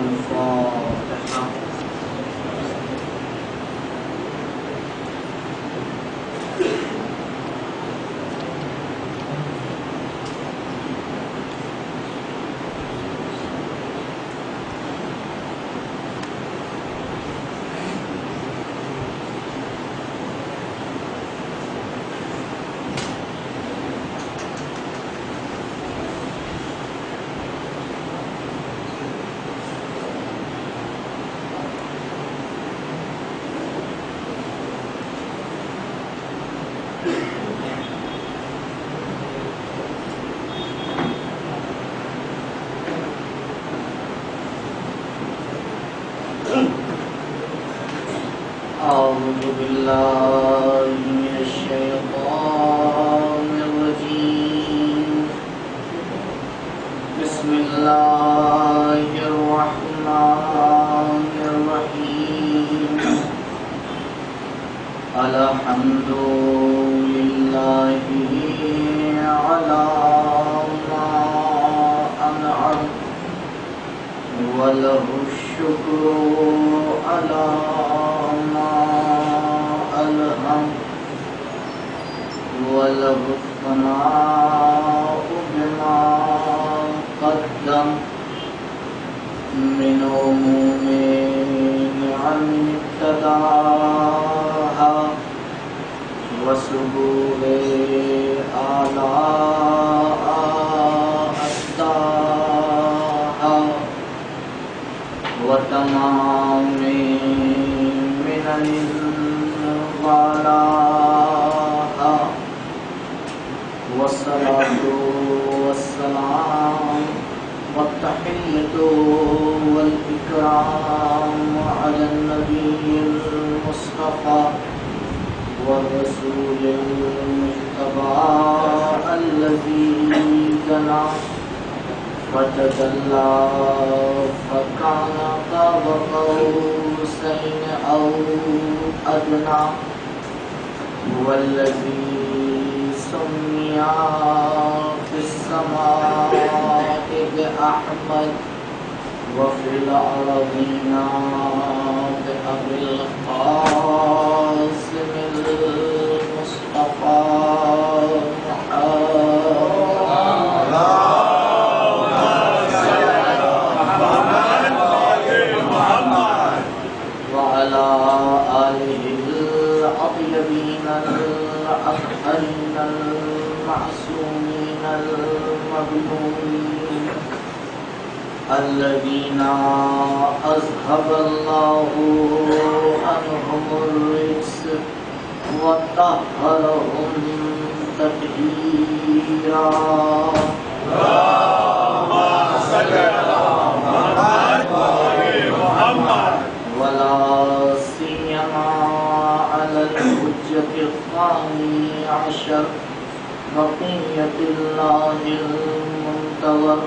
الفاتحة. أعوذ بالله من الشيطان الرجيم. بسم الله الرحمن الرحيم. الحمد لله على ما أنعم وله الشكر على ما ألهم وله الثناء بما قدم من عموم نعم ابتداها وسبوه آلاء أسداها وتمام منن غلاها والصلاة والسلام والتحية والإكرام على النبي المصطفى والرسول المجتبى الذي دنا فتدلى فكان قاب قوسين أو أدنى هو الذي سمي في السماء بأحمد وفي الأرضين بأبي القاسم المصطفى وعلى آله الأطيبين الأطهرين المعصومين المظلومين الذين أذهب الله عنهم الرجس وطهرهم تطهيرا. اللهم صل على محمد ولا سيما على الحجة الثاني عشر بقية الله المنتظر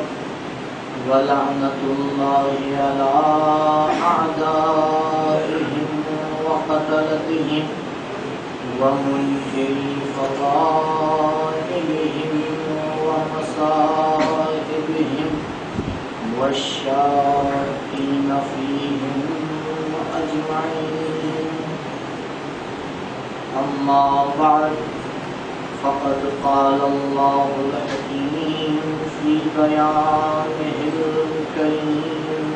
ولعنة الله على أعدائهم وقتلتهم ومنكر فضائلهم ومصائبهم والشاكين فيهم أجمعين. أما بعد فقد قال الله الحكيم في بيانه الكريم.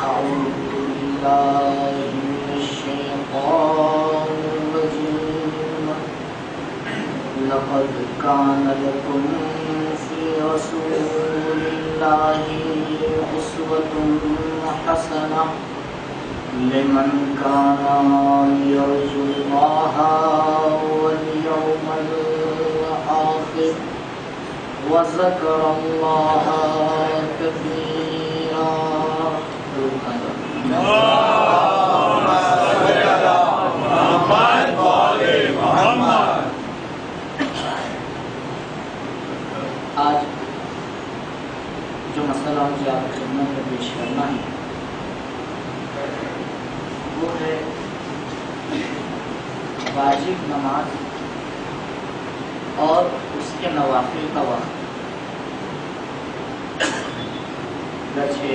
أعوذ بالله من الشيطان الرجيم. لقد كان لكم في رسول الله أسوة حسنة لمن كان يرجو الله واليوم الآخر وذكر الله كثيرا. اللهم صل على محمد وآل محمد. آج جو مسئلہ مجھے آپ کی خدمت میں پیش کرنا ہے وہ ہے واجب نماز اور اس کے نوافل کا وقت. گرچہ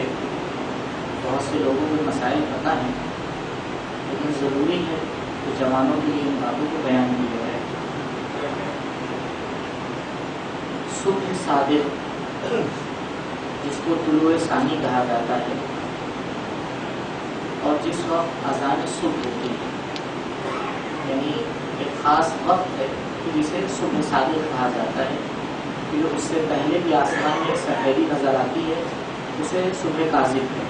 سے لوگوں کو مسائل پتہ ہیں، لیکن ضروری ہے کہ جوانوں کے لیے ان باتوں کو بیان کیا جائے۔ صبح صادق جس کو طلوع ثانی کہا جاتا ہے، اور جس وقت اذان صبح ہوتی ہے، یعنی ایک خاص وقت ہے جسے صبح صادق کہا جاتا ہے، کیونکہ اس سے پہلے بھی آسمان میں سفیدی نظر آتی ہے، اسے صبح کاذب ہے۔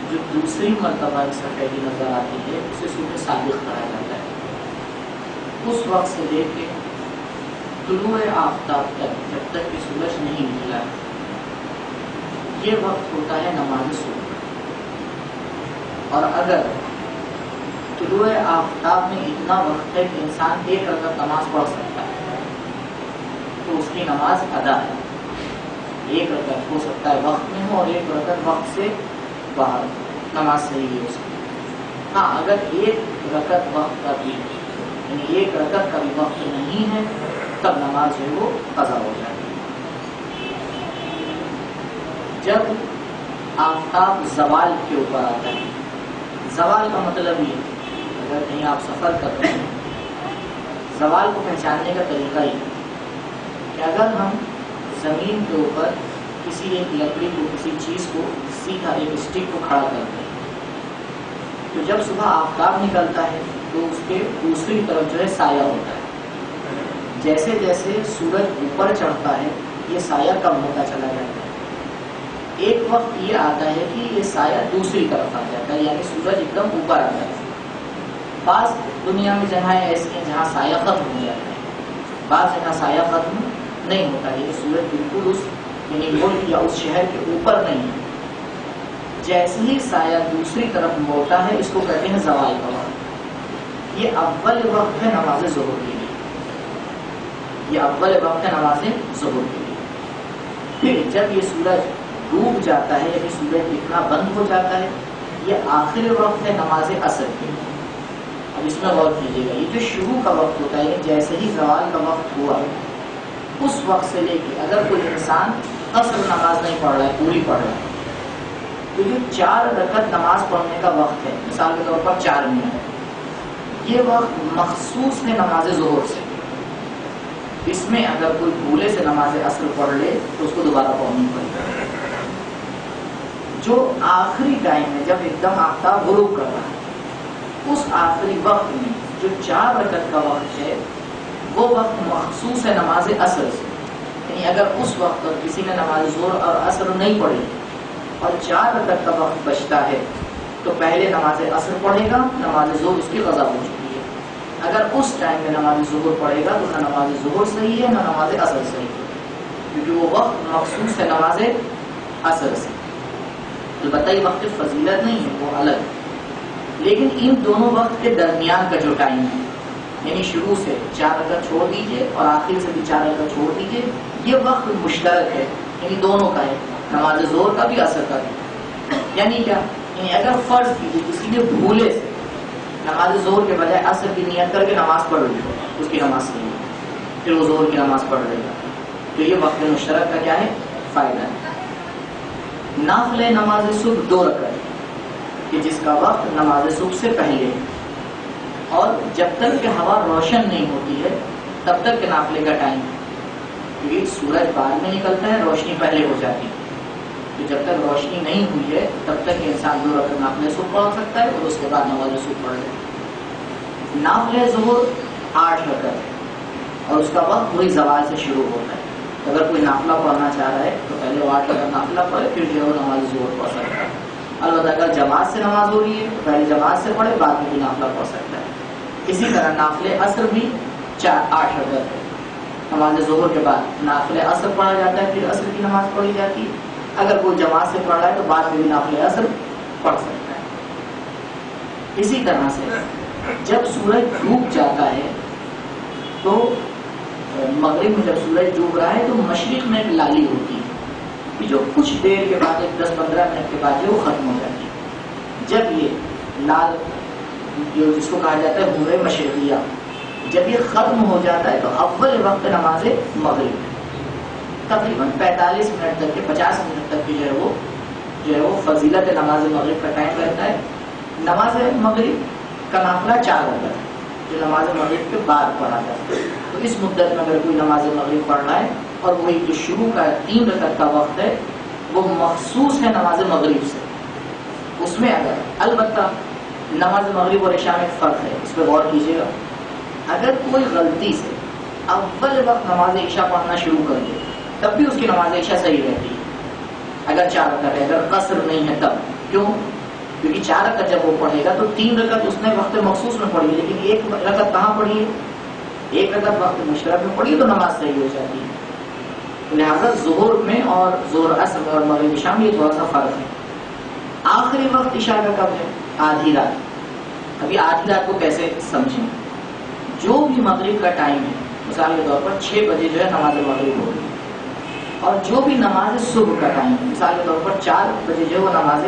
جو دوسری مرتبہ سفیدی نظر آتی ہے اسے صبح صادق کہا جاتا ہے۔ اس وقت سے لے کے طلوع آفتاب تک، جب تک کہ سورج نہیں نکلا، یہ وقت ہوتا ہے نماز صبح۔ اور اگر طلوع آفتاب میں اتنا وقت ہے کہ انسان ایک رکعت نماز پڑھ سکتا ہے تو اس کی نماز ادا ہے۔ ایک رکعت ہو سکتا ہے وقت میں ہو اور ایک رکعت وقت سے باہر، نماز صحیح ہے اس کی۔ ہاں، اگر ایک رکعت وقت کا بھی، یعنی ایک رکعت کا بھی وقت نہیں ہے، تب نماز جو ہے وہ قضا ہو جاتی ہے۔ جب آفتاب زوال کے اوپر آتا ہے، زوال کا مطلب یہ، اگر کہیں آپ سفر کر رہے ہیں، زوال کو پہچاننے کا طریقہ یہ کہ اگر ہم زمین کے اوپر کسی ایک لکڑی کو، کسی چیز کو سیدھا ایک اسٹک کو کھڑا کرتے ہیں، تو جب صبح آفتاب نکلتا ہے تو اس کے دوسری طرف جو ہے سایہ ہوتا ہے۔ جیسے جیسے سورج اوپر چڑھتا ہے یہ سایہ کم ہوتا چلا جاتا ہے۔ ایک وقت یہ آتا ہے کہ یہ سایہ دوسری طرف آ جاتا ہے، یعنی سورج ایک دم اوپر آتا ہے۔ بعض دنیا میں جگہیں ایسی ہیں جہاں سایہ ختم ہو جاتا ہے، بعض جگہ سایہ ختم نہیں ہوتا، یعنی سورج بالکل اس یعنی ملک یا اس شہر کے اوپر نہیں ہے۔ جیسے ہی سایہ دوسری طرف موڑتا ہے اس کو کہتے ہیں زوال کا وقت۔ یہ اول وقت ہے نماز ظہر کے لیے، یہ اول وقت ہے نماز ظہر کے لیے۔ پھر جب یہ سورج ڈوب جاتا ہے، یعنی سورج اتنا بند ہو جاتا ہے، یہ آخر وقت ہے نماز عصر کے لیے۔ اب اس میں غور کیجیے گا، یہ جو شروع کا وقت ہوتا ہے، جیسے ہی زوال کا وقت ہوا اس وقت سے لے کے اگر کوئی انسان عصر نماز نہیں پڑھ رہا ہے، پوری پڑھ رہا ہے، تو جو 4 رکعت نماز پڑھنے کا وقت ہے، مثال کے طور پر 4 منٹ، یہ وقت مخصوص ہے نماز ظہر سے۔ اس میں اگر کوئی بھولے سے نماز عصر پڑھ لے تو اس کو دوبارہ پڑھنی پڑے گی۔ جو آخری ٹائم ہے جب ایک دم آفتاب غروب کر رہا ہے، اس آخری وقت میں جو 4 رکعت کا وقت ہے وہ وقت مخصوص ہے نماز عصر سے۔ یعنی اگر اس وقت پر کسی نے نماز ظہر اور عصر نہیں پڑھی اور 4 رکعت کا وقت بچتا ہے تو پہلے نماز عصر پڑھے گا، نماز ظہر اس کی قضا ہو چکی ہے۔ اگر اس ٹائم میں نماز ظہر پڑھے گا تو نہ نماز ظہر صحیح ہے نہ نماز عصر صحیح ہے، کیونکہ وہ وقت مخصوص ہے نماز عصر سے۔ البتہ یہ وقت فضیلت نہیں ہے، وہ الگ، لیکن ان دونوں وقت کے درمیان کا جو ٹائم ہے، یعنی شروع سے 4 رکعت چھوڑ دیجئے اور آخر سے بھی 4 رکعت چھوڑ دیجئے، یہ وقت مشترک ہے، یعنی دونوں کا ہے، نماز ظہر کا بھی عصر کا بھی۔ یعنی کیا؟ یعنی اگر فرض کیجیے کسی نے بھولے سے نماز ظہر کے بجائے عصر کی نیت کر کے نماز پڑھ لی، اس کی نماز صحیح ہے، پھر وہ ظہر کی نماز پڑھ لے گا، تو یہ وقت مشترک کا کیا ہے؟ فائدہ ہے۔ نافل نماز صبح 2 رکعت کہ جس کا وقت نماز صبح سے پہلے، اور جب تک کہ ہوا روشن نہیں ہوتی ہے تب تک کہ نافلے کا ٹائم، کیونکہ سورج بعد میں نکلتا ہے، روشنی پہلے ہو جاتی ہے، تو جب تک روشنی نہیں ہوئی ہے تب تک انسان 2 رکعت نافلہ صبح پڑھ سکتا ہے اور اس کے بعد نماز صبح پڑھ لے۔ نافلہ ظہر 8 رکعت ہے اور اس کا وقت وہی زوال سے شروع ہوتا ہے۔ اگر کوئی نافلہ پڑھنا چاہ رہا ہے تو پہلے وہ 8 رکعت نافلہ پڑھے، پھر جو ہے وہ نماز ظہر پڑھ سکتا ہے۔ البتہ اگر جماعت سے نماز ہو رہی ہے تو پہلے جماعت سے پڑھے، بعد میں بھی نافلہ پڑھ سکتا ہے۔ اسی طرح نافلہ عصر بھی 8 رکعت ہے، نماز ظہر کے بعد نافلہ عصر پڑھا جاتا ہے، پھر عصر کی نماز پڑھی جاتی ہے۔ اگر کوئی جماعت سے پڑھ رہا ہے تو بعد میں بھی نافلہ عصر پڑھ سکتا ہے۔ اسی طرح سے جب سورج ڈوب جاتا ہے تو مغرب میں جب سورج ڈوب رہا ہے تو مشرق میں ایک لالی ہوتی ہے کہ جو کچھ دیر کے بعد، 10-15 منٹ کے بعد جو وہ ختم ہو جاتی ہے۔ جب یہ لال جو جس کو کہا جاتا ہے حور مشرقیہ، جب یہ ختم ہو جاتا ہے تو اول وقت نماز مغرب تقریباً 45 منٹ تک کے 50 منٹ تک کی جو ہے وہ جو ہے وہ فضیلت نماز مغرب کا ٹائم رہتا ہے. نماز مغرب کا نافلہ 4 رکعت ہے جو نماز مغرب کے بعد پڑھا جاتا ہے. تو اس مدت میں اگر کوئی نماز مغرب پڑھ رہا ہے اور وہی جو شروع کا 3 رکعت کا وقت ہے وہ مخصوص ہے نماز مغرب سے، اس میں اگر البتہ نماز مغرب اور عشاء میں فرق ہے، اس پہ غور کیجیے گا. اگر کوئی غلطی سے اول وقت نماز عشاء پڑھنا شروع کر دے تب بھی اس کی نماز عشاء صحیح رہتی ہے اگر 4 رکعت ہے. اگر قصر نہیں ہے تب کیوں؟ کیونکہ 4 رکعت جب وہ پڑھے گا تو 3 رکعت اس نے وقت مخصوص میں پڑھی ہے، لیکن 1 رکعت کہاں پڑھی ہے؟ 1 رکعت وقت مشترک میں پڑھی ہے تو نماز صحیح ہو جاتی ہے. لہٰذا ظہر میں اور ظہر عصر میں اور مغرب عشاء میں یہ تھوڑا سا فرق ہے. آخری وقت عشاء کا کب ہے؟ آدھی رات. ابھی آدھی رات کو کیسے سمجھیں؟ جو بھی مغرب کا ٹائم ہے مثال کے طور پر 6 بجے جو ہے نماز مغرب ہوگی، اور جو بھی نماز صبح کا ٹائم ہے مثال کے طور پر 4 بجے جو ہے وہ نماز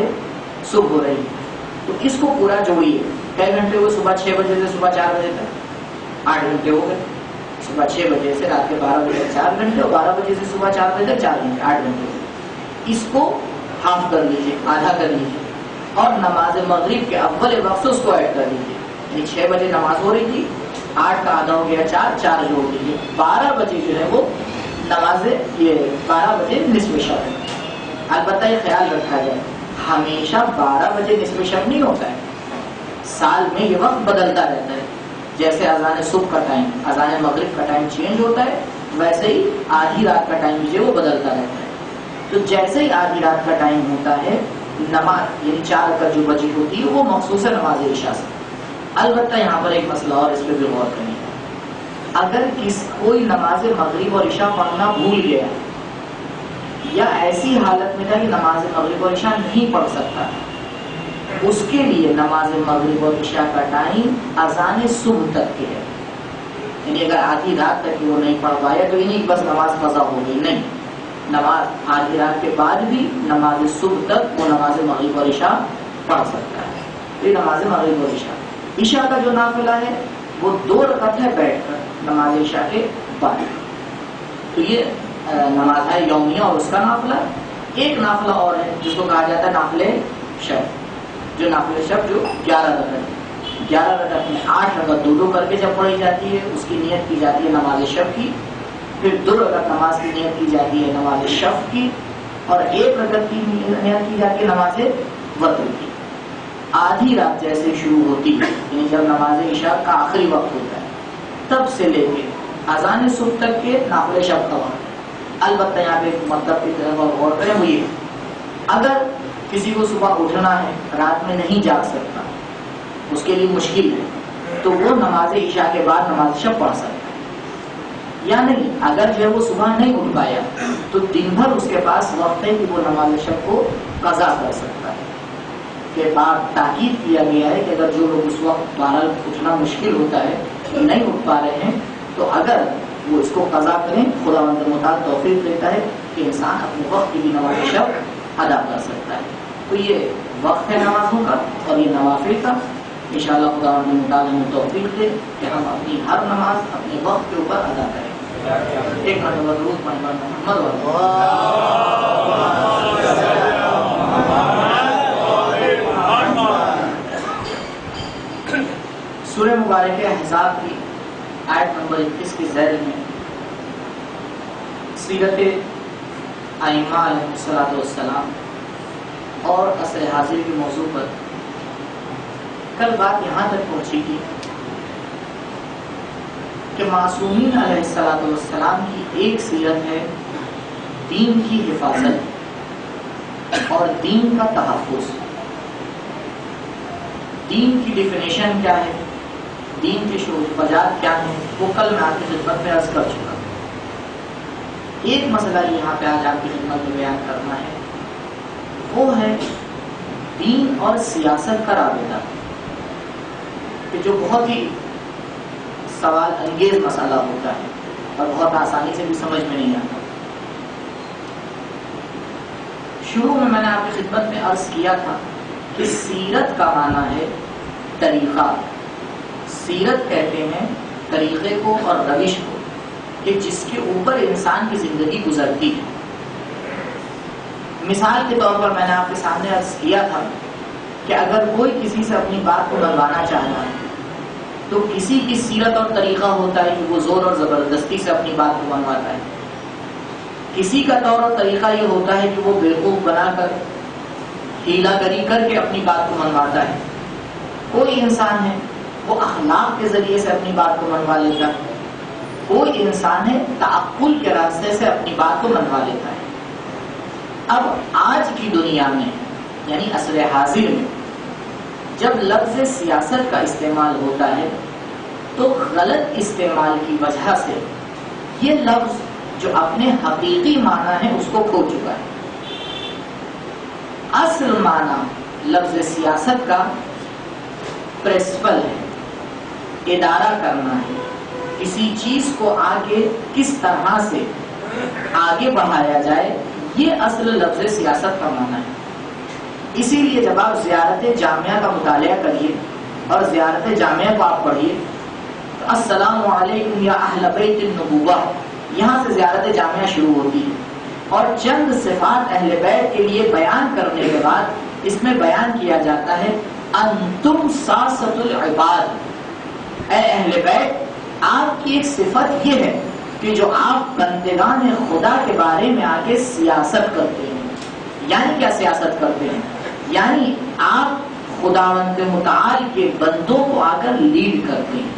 صبح ہو رہی ہے، تو اس کو پورا جوڑیے. کئی گھنٹے ہوئے؟ صبح 6 بجے سے صبح 4 بجے تک 8 گھنٹے ہو گئے. صبح 6 بجے سے رات کے 12 بجے تک 4 گھنٹے، اور 12 بجے سے صبح 4 بجے تک 4 گھنٹے، 8 گھنٹے. اس کو ہاف کر لیجیے، آدھا کر لیجیے، اور نماز مغرب کے اول وقت سے اس کو ایڈ کر لیجیے. یعنی 6 بجے نماز ہو رہی تھی، 8 کا آدھا ہو گیا 4، 4 جوڑ دیجیے، 12 بجے جو ہے وہ نماز 12 بجے نصف شب ہے. البتہ یہ خیال رکھا جائے ہمیشہ 12 بجے نصف شب نہیں ہوتا ہے، سال میں یہ وقت بدلتا رہتا ہے. جیسے اذان صبح کا ٹائم، اذان مغرب کا ٹائم چینج ہوتا ہے، ویسے ہی آدھی رات کا ٹائم جو ہے وہ بدلتا رہتا ہے. تو جیسے ہی آدھی رات کا ٹائم ہوتا ہے نماز یعنی 4 رکعت جو بچی ہوتی ہے وہ مخصوص ہے نماز عشاء سے. البتہ یہاں پر ایک مسئلہ اور، اس پہ بھی غور کریں. اگر کوئی نماز مغرب اور عشاء پڑھنا بھول گیا یا ایسی حالت میں تھا کہ نماز مغرب اور عشاء نہیں پڑھ سکتا، اس کے لیے نماز مغرب اور عشاء کا ٹائم اذان صبح تک کے ہے. یعنی اگر آدھی رات تک وہ نہیں پڑھ پایا تو یہ نہیں بس نماز قضا ہو گئی، نہیں، نماز آدھی رات کے بعد بھی نماز صبح تک وہ نماز مغرب اور عشاء پڑھ سکتا ہے. تو یہ نماز مغرب اور عشاء. عشاء کا جو نافلہ ہے وہ 2 رکعت ہے بیٹھ کر نماز عشاء کے بعد. تو یہ نماز ہے یومیہ اور اس کا نافلہ. ایک نافلہ اور ہے جس کو کہا جاتا ہے نافلے شب، جو نافلے شب جو 11 رکعت ہے. 11 رکعت میں 8 رکعت 2 کر کے جب پڑھی جاتی ہے اس کی نیت کی جاتی ہے نماز شب کی، پھر 2 رکعت نماز کی نیت کی جاتی ہے نماز شب کی، اور 1 رکعت کی نیت کی جاتی ہے نماز وتر کی. آدھی رات جیسے شروع ہوتی ہے یعنی جب نماز عشاء کا آخری وقت ہوتا ہے تب سے لے کے اذان صبح تک کے نافلے شب کا وقت. البتہ یہاں پہ ایک مطلب کی طرف غور کریں، وہ یہ اگر کسی کو صبح اٹھنا ہے، رات میں نہیں جاگ سکتا، اس کے لیے مشکل ہے، تو وہ نماز عشاء کے بعد نماز شب پڑھ سکتا ہے. یا نہیں، اگر جو ہے وہ صبح نہیں اٹھ پایا تو دن بھر اس کے پاس وقت ہے کہ وہ نماز شب کو قضا کر سکتا ہے. کے بعد تاکید کیا گیا ہے کہ اگر جو لوگ اس وقت بہرحال اٹھنا مشکل ہوتا ہے، نہیں اٹھ پا رہے ہیں، تو اگر وہ اس کو قضا کریں، خداوند متعال توفیق دیتا ہے کہ انسان اپنے وقت کی بھی نماز شب ادا کر سکتا ہے. تو یہ وقت ہے نمازوں کا اور یہ نوافل کا. انشاءاللہ خداوند متعال ہمیں توفیق دے کہ ہم اپنی ہر نماز اپنے وقت کے اوپر ادا کریں. ایک مرتبہ درود پڑھیں محمد سورہ مبارک احزاب کی آیت نمبر 21 کی ذیل میں سیرت ائمہ علیہ السلام اور عصر حاضر کے موضوع پر کل بات یہاں تک پہنچی تھی کہ معصومین علیہ السلام کی ایک سیرت ہے دین کی حفاظت اور دین کا تحفظ. دین کی ڈیفینیشن کیا ہے، دین کے شعور وجات کیا ہیں، وہ کل میں آپ کی خدمت میں عرض کر چکا. ایک مسئلہ یہاں پہ آج آپ کی خدمت میں بیان کرنا ہے، وہ ہے دین اور سیاست کا رابطہ، کہ جو بہت ہی سوال انگیز مسئلہ ہوتا ہے اور بہت آسانی سے بھی سمجھ میں نہیں آتا. شروع میں نے آپ کی خدمت میں عرض کیا تھا کہ سیرت کا معنی ہے طریقہ. سیرت کہتے ہیں طریقے کو اور روش کو کہ جس کے اوپر انسان کی زندگی گزرتی ہے. مثال کے طور پر میں نے آپ کے سامنے عرض کیا تھا کہ اگر کوئی کسی سے اپنی بات کو منوانا چاہتا ہے تو کسی کی سیرت اور طریقہ ہوتا ہے کہ وہ زور اور زبردستی سے اپنی بات کو منواتا ہے، کسی کا طور اور طریقہ یہ ہوتا ہے کہ وہ بیوقوف بنا کر ہیلا گری کر کے اپنی بات کو منواتا ہے، کوئی انسان ہے وہ اخلاق کے ذریعے سے اپنی بات کو منوا لیتا ہے، کوئی انسان ہے تعقل کے راستے سے اپنی بات کو منوا لیتا ہے۔ اب آج کی دنیا میں یعنی عصر حاضر میں جب لفظ سیاست کا استعمال ہوتا ہے تو غلط استعمال کی وجہ سے یہ لفظ جو اپنے حقیقی معنی ہے اس کو کھو چکا ہے۔ اصل معنی لفظ سیاست کا پرنسپل ہے، ادارہ کرنا ہے، کسی چیز کو آگے کس طرح سے آگے بڑھایا جائے، یہ اصل لفظ سیاست کا معنی ہے۔ اسی لیے جب آپ زیارت جامعہ کا مطالعہ کریے اور زیارت جامعہ کو آپ پڑھیے تو السلام علیکم یا اہل بیت النبوہ، یہاں سے زیارت جامعہ شروع ہوتی ہے، اور چند صفات اہل بیت کے لیے بیان کرنے کے بعد اس میں بیان کیا جاتا ہے انتم ساست العباد، اے اہل بیت آپ کی ایک صفت یہ ہے کہ جو آپ بندگان خدا کے بارے میں آگے سیاست کرتے ہیں۔ یعنی کیا سیاست کرتے ہیں؟ یعنی آپ خداوند متعال کے بندوں کو آ کر لیڈ کرتے ہیں۔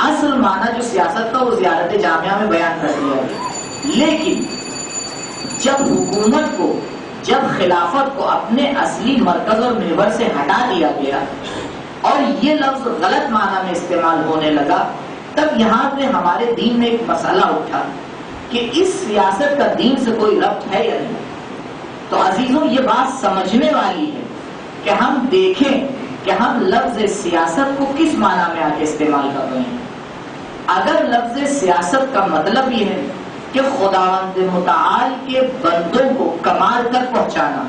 اصل معنی جو سیاست کا وہ زیارت جامعہ میں بیان کر دیا گیا، لیکن جب حکومت کو، جب خلافت کو اپنے اصلی مرکز اور محور سے ہٹا دیا گیا اور یہ لفظ غلط معنی میں استعمال ہونے لگا، تب یہاں پہ ہمارے دین میں ایک مسئلہ اٹھا کہ اس سیاست کا دین سے کوئی ربط ہے یا نہیں۔ تو عزیزوں یہ بات سمجھنے والی ہے کہ ہم دیکھیں کہ ہم لفظ سیاست کو کس معنی میں آگے استعمال کر رہے ہیں۔ اگر لفظ سیاست کا مطلب یہ ہے کہ خداوند متعال کے بندوں کو کمال تک پہنچانا،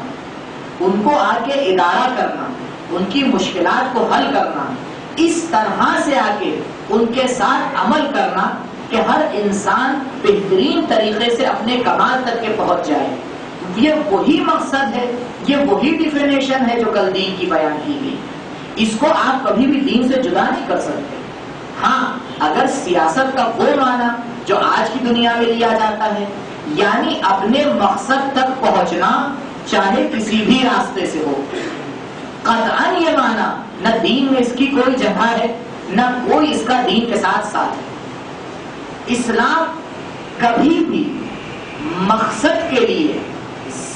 ان کو آگے ادارہ کرنا، ان کی مشکلات کو حل کرنا، اس طرح سے آگے ان کے ساتھ عمل کرنا کہ ہر انسان بہترین طریقے سے اپنے کمال تک کے پہنچ جائے، یہ وہی مقصد ہے، یہ وہی ڈیفینیشن ہے جو کل دین کی بیان کی گئی۔ اس کو آپ کبھی بھی دین سے جدا نہیں کر سکتے۔ ہاں اگر سیاست کا وہ معنی جو آج کی دنیا میں لیا جاتا ہے، یعنی اپنے مقصد تک پہنچنا چاہے کسی بھی راستے سے ہو، قطعاً یہ معنی نہ دین میں اس کی کوئی جگہ ہے، نہ کوئی اس کا دین کے ساتھ ساتھ ہے۔ اسلام کبھی بھی مقصد کے لیے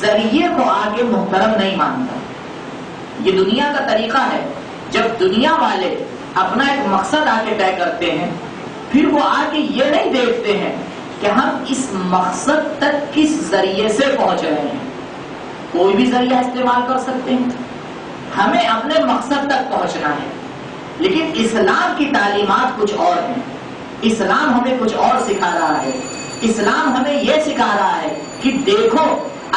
ذریعے کو آگے محترم نہیں مانتا۔ یہ دنیا کا طریقہ ہے، جب دنیا والے اپنا ایک مقصد آگے طے کرتے ہیں پھر وہ آگے یہ نہیں دیکھتے ہیں کہ ہم اس مقصد تک کس ذریعے سے پہنچ رہے ہیں۔ کوئی بھی ذریعہ استعمال کر سکتے ہیں، ہمیں اپنے مقصد تک پہنچنا ہے، لیکن اسلام کی تعلیمات کچھ اور ہیں۔ اسلام ہمیں کچھ اور سکھا رہا ہے۔ اسلام ہمیں یہ سکھا رہا ہے کہ دیکھو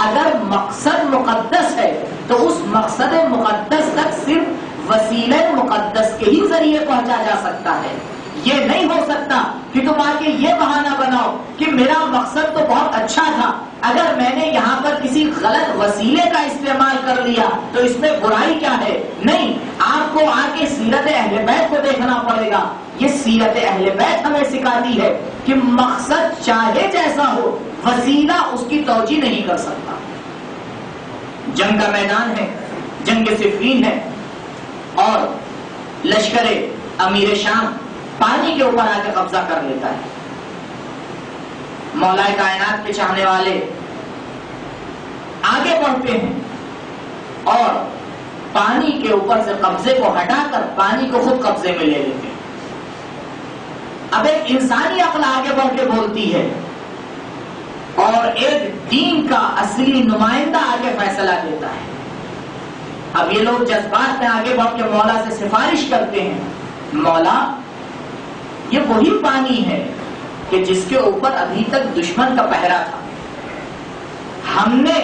اگر مقصد مقدس ہے تو اس مقصد مقدس تک صرف وسیلہ مقدس کے ہی ذریعے پہنچا جا سکتا ہے۔ یہ نہیں ہو سکتا کہ تم آگے یہ بہانہ بناؤ کہ میرا مقصد تو بہت اچھا تھا، اگر میں نے یہاں پر کسی غلط وسیلے کا استعمال کر لیا تو اس میں برائی کیا ہے؟ نہیں، آپ کو آگے سیرت اہل بیت کو دیکھنا پڑے گا۔ یہ سیرت اہل بیت ہمیں سکھاتی ہے کہ مقصد چاہے جیسا ہو، وسیلہ اس کی توجیہ نہیں کر سکتا۔ جنگ کا میدان ہے، جنگ صفین ہے، اور لشکر امیر شام پانی کے اوپر آ کے قبضہ کر لیتا ہے۔ مولا کائنات کے چاہنے والے آگے بڑھتے ہیں اور پانی کے اوپر سے قبضے کو ہٹا کر پانی کو خود قبضے میں لے لیتے ہیں۔ اب ایک انسانی عقل آگے بڑھ کے بولتی ہے اور ایک دین کا اصلی نمائندہ آگے فیصلہ دیتا ہے۔ اب یہ لوگ جذبات میں آگے بڑھ کے مولا سے سفارش کرتے ہیں، مولا یہ وہی پانی ہے کہ جس کے اوپر ابھی تک دشمن کا پہرا تھا، ہم نے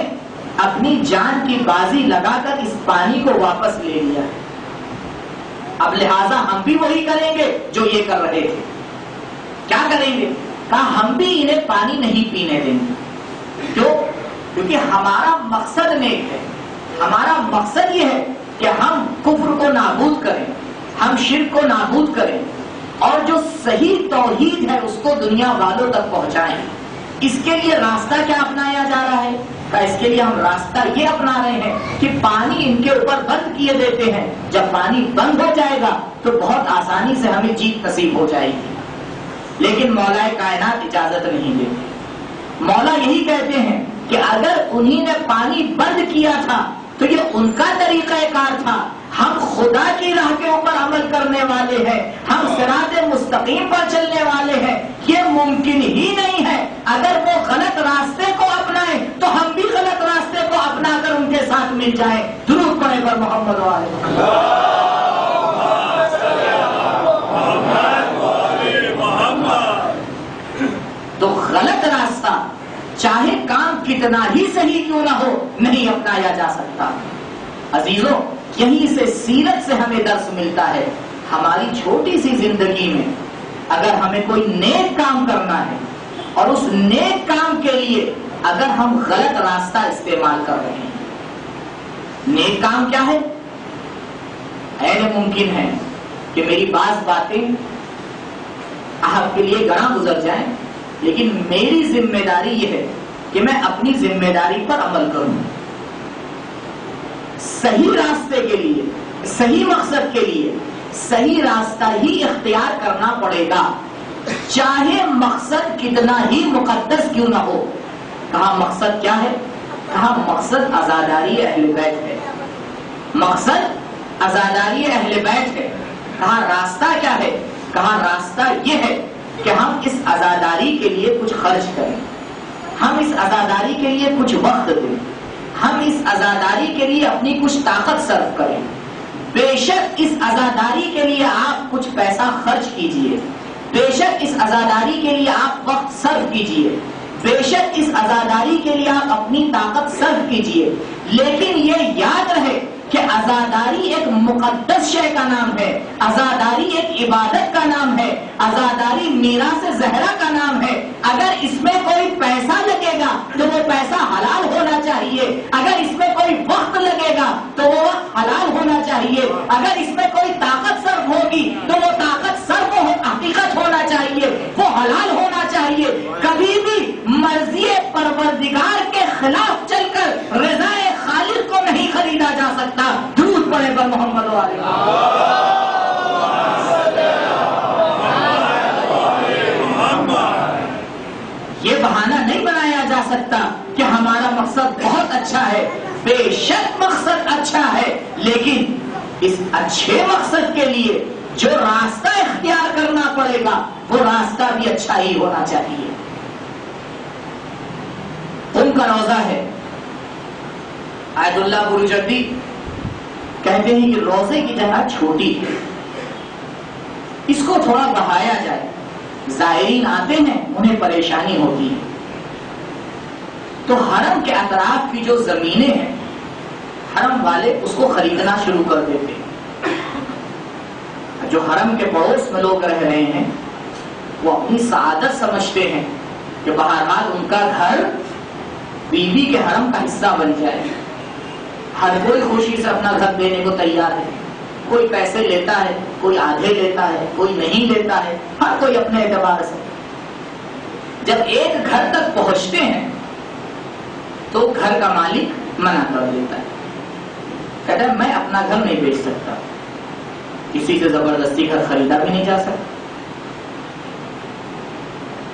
اپنی جان کی بازی لگا کر اس پانی کو واپس لے لیا ہے، اب لہذا ہم بھی وہی کریں گے جو یہ کر رہے تھے۔ کیا کریں گے؟ کہا ہم بھی انہیں پانی نہیں پینے دیں گے۔ کیوں؟ کیونکہ ہمارا مقصد نیک ہے. ہمارا مقصد یہ ہے کہ ہم کفر کو نابود کریں, ہم شرک کو نابود کریں, اور جو صحیح توحید ہے اس کو دنیا والوں تک پہنچائیں. اس کے لیے راستہ کیا اپنایا جا رہا ہے؟ اس کے لیے ہم راستہ یہ اپنا رہے ہیں کہ پانی ان کے اوپر بند کیے دیتے ہیں. جب پانی بند ہو جائے گا تو بہت آسانی سے ہمیں جیت نصیب ہو جائے گی. لیکن مولا کائنات اجازت نہیں دیتے. مولا یہی کہتے ہیں کہ اگر انہی نے پانی بند کیا تھا تو یہ ان کا طریقہ کار تھا. ہم خدا کی راہ کے اوپر عمل کرنے والے ہیں, ہم صراط مستقیم پر چلنے والے ہیں. یہ ممکن ہی نہیں ہے. اگر وہ غلط راستے کو اپنائیں تو ہم بھی غلط راستے کو اپنا کر ان کے ساتھ مل جائیں. درود پڑھیں پر محمد تو غلط راستہ چاہے کام کتنا ہی صحیح کیوں نہ ہو نہیں اپنایا جا سکتا. عزیزوں, یہیں سے سیرت سے ہمیں درس ملتا ہے. ہماری چھوٹی سی زندگی میں اگر ہمیں کوئی نیک کام کرنا ہے اور اس نیک کام کے لیے اگر ہم غلط راستہ استعمال کر رہے ہیں, نیک کام کیا ہے؟ ممکن ہے کہ میری بعض باتیں آپ کے لیے گراں گزر جائیں, لیکن میری ذمہ داری یہ ہے کہ میں اپنی ذمہ داری پر عمل کروں. صحیح راستے کے لیے, صحیح مقصد کے لیے صحیح راستہ ہی اختیار کرنا پڑے گا, چاہے مقصد کتنا ہی مقدس کیوں نہ ہو. کہا مقصد کیا ہے؟ کہا مقصد عزاداری اہل بیت ہے. مقصد عزاداری اہل بیت ہے. کہا راستہ کیا ہے؟ کہا راستہ یہ ہے کہ ہم اس عزاداری کے لیے کچھ خرچ کریں, ہم اس عزاداری کے لیے کچھ وقت دیں, ہم اس عزاداری کے لیے اپنی کچھ طاقت صرف کریں. بے شک اس عزاداری کے لیے آپ کچھ پیسہ خرچ کیجئے, بے شک اس عزاداری کے لیے آپ وقت صرف کیجئے, بے شک اس عزاداری کے لیے آپ اپنی طاقت صرف کیجئے. لیکن یہ یاد رہے کہ عزاداری ایک مقدس شے کا نام ہے, عزاداری ایک عبادت کا نام ہے, عزاداری میراث زہرا کا نام ہے. اگر اس میں کوئی پیسہ لگے گا تو وہ پیسہ حلال ہونا چاہیے, اگر اس میں کوئی وقت لگے گا تو وہ وقت حلال ہونا چاہیے, اگر اس میں کوئی طاقت صرف ہوگی تو وہ طاقت صرف حقیقت ہونا چاہیے, وہ حلال ہونا چاہیے. کبھی بھی مرضی پروردگار کے خلاف چل کر رضا خالق کو نہیں خریدا جا سکتا. درود پڑھے پر محمد یہ بہانہ نہیں بنایا جا سکتا کہ ہمارا مقصد بہت اچھا ہے. بے شک مقصد اچھا ہے, لیکن اس اچھے مقصد کے لیے جو راستہ اختیار کرنا پڑے گا وہ راستہ بھی اچھا ہی ہونا چاہیے. ان کا روزہ ہے, آیت اللہ برجردی کہتے ہیں کہ روزے کی جگہ چھوٹی ہے, اس کو تھوڑا بڑھایا جائے. زائرین آتے ہیں, انہیں پریشانی ہوتی ہے, تو حرم کے اطراف کی جو زمینیں ہیں حرم والے اس کو خریدنا شروع کر دیتے ہیں. جو حرم کے پڑوس میں لوگ رہ رہے ہیں وہ اپنی سعادت سمجھتے ہیں کہ بہرحال ان کا گھر بیوی کے حرم کا حصہ بن جائے. ہر کوئی خوشی سے اپنا گھر دینے کو تیار ہے, کوئی پیسے لیتا ہے, کوئی آدھے لیتا ہے, کوئی نہیں لیتا ہے, ہر کوئی اپنے اعتبار سے. جب ایک گھر تک پہنچتے ہیں تو گھر کا مالک منع کر دیتا ہے, کہتا ہے میں اپنا گھر نہیں بیچ سکتا, کسی سے زبردستی گھر خریدا بھی نہیں جا سکتا.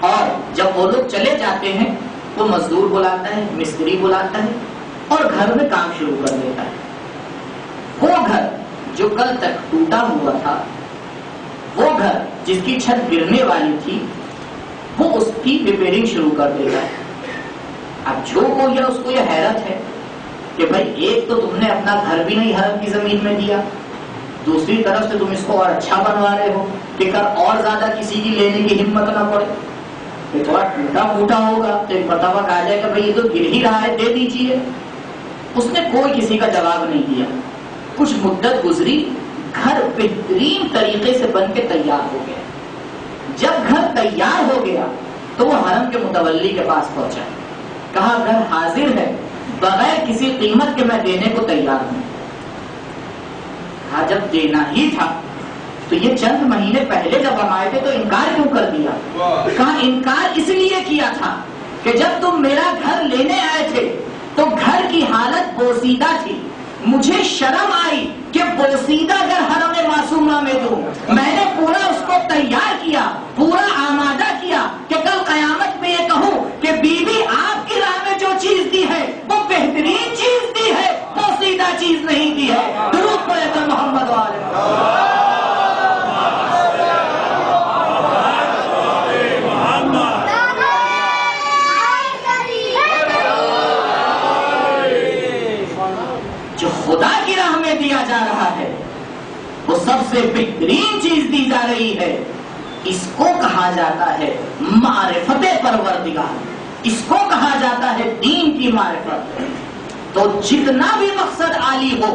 اور جب وہ لوگ چلے جاتے ہیں وہ مزدور بلاتا ہے, مستری بلاتا ہے اور گھر میں کام شروع کر دیتا ہے. وہ گھر جو کل تک ٹوٹا ہوا تھا, وہ گھر جس کی چھت گرنے والی تھی, وہ اس کی ریپیئرنگ شروع کر دیتا ہے. اب جو کوئی ہے اس کو یہ حیرت ہے کہ بھائی ایک تو تم نے اپنا گھر بھی نہیں حرم کی زمین میں دیا, دوسری طرف سے تم اس کو اور اچھا بنوا رہے ہو کہ کل اور زیادہ کسی کی لینے کی ہمت نہ پڑے. یہ تھوڑا ٹوٹا پھوٹا ہوگا تو ایک مرتبہ کہا جائے کہ بھائی یہ تو گر ہی رہا ہے, دے دیجیے. اس نے کوئی کسی کا جواب نہیں دیا. کچھ مدت گزری, گھر بہترین طریقے سے بن کے تیار ہو گیا. جب گھر تیار ہو گیا تو وہ حرم کے متولی کے پاس پہنچا. کہا گھر حاضر ہے، بغیر کسی قیمت کے میں دینے کو تیار ہوں۔ کہا جب دینا ہی تھا تو یہ چند مہینے پہلے جب ہم آئے تھے تو انکار کیوں کر دیا؟ کہا انکار اس لیے کیا تھا کہ جب تم میرا گھر لینے آئے تھے تو گھر کی حالت بوسیدہ تھی، مجھے شرم آئی کہ بوسیدہ گھر حرم معصومہ میں دوں، میں نے پورا اس کو تیار کیا، پورا آمادہ کیا کہ کل قیامت میں یہ کہوں کہ بیوی آپ کی راہ میں جو چیز دی ہے وہ بہترین چیز دی ہے، بوسیدہ چیز نہیں دی ہے۔ درود پڑھے تو محمد والے خدا کی راہ میں دیا جا رہا ہے وہ سب سے بہترین چیز دی جا رہی ہے، اس کو کہا جاتا ہے معرفت پروردگار، اس کو کہا جاتا ہے دین کی معرفت۔ تو جتنا بھی مقصد عالی ہو،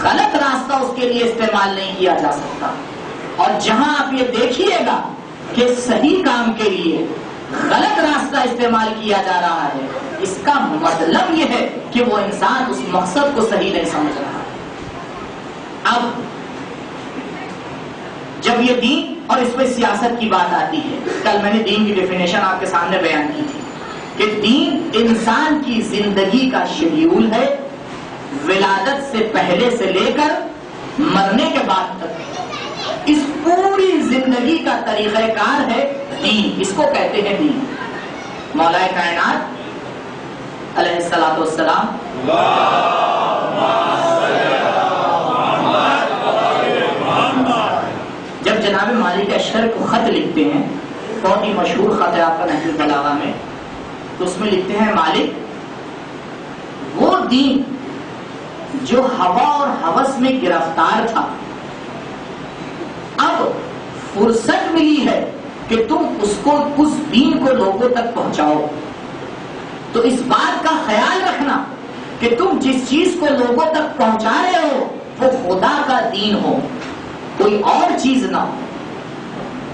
غلط راستہ اس کے لیے استعمال نہیں کیا جا سکتا۔ اور جہاں آپ یہ دیکھیے گا کہ صحیح کام کے لیے غلط راستہ استعمال کیا جا رہا ہے، اس کا مطلب یہ ہے کہ وہ انسان اس مقصد کو صحیح نہیں سمجھ رہا۔ اب جب یہ دین اور اس پہ سیاست کی بات آتی ہے، کل میں نے دین کی ڈیفینیشن آپ کے سامنے بیان کی تھی کہ دین انسان کی زندگی کا شیڈیول ہے، ولادت سے پہلے سے لے کر مرنے کے بعد تک، اس پوری زندگی کا طریقہ کار ہے دین، اس کو کہتے ہیں دین۔ مولا کائنات علیہ الصلوۃ والسلام جب جناب مالک اشتر کو خط لکھتے ہیں، بہت ہی مشہور خط ہے آپ کا نہج البلاغہ میں، تو اس میں لکھتے ہیں مالک وہ دین جو ہوا اور ہوس میں گرفتار تھا، اب فرصت ملی ہے کہ تم اس دین کو لوگوں تک پہنچاؤ، تو اس بات کا خیال رکھنا کہ تم جس چیز کو لوگوں تک پہنچا رہے ہو وہ خدا کا دین ہو، کوئی اور چیز نہ ہو۔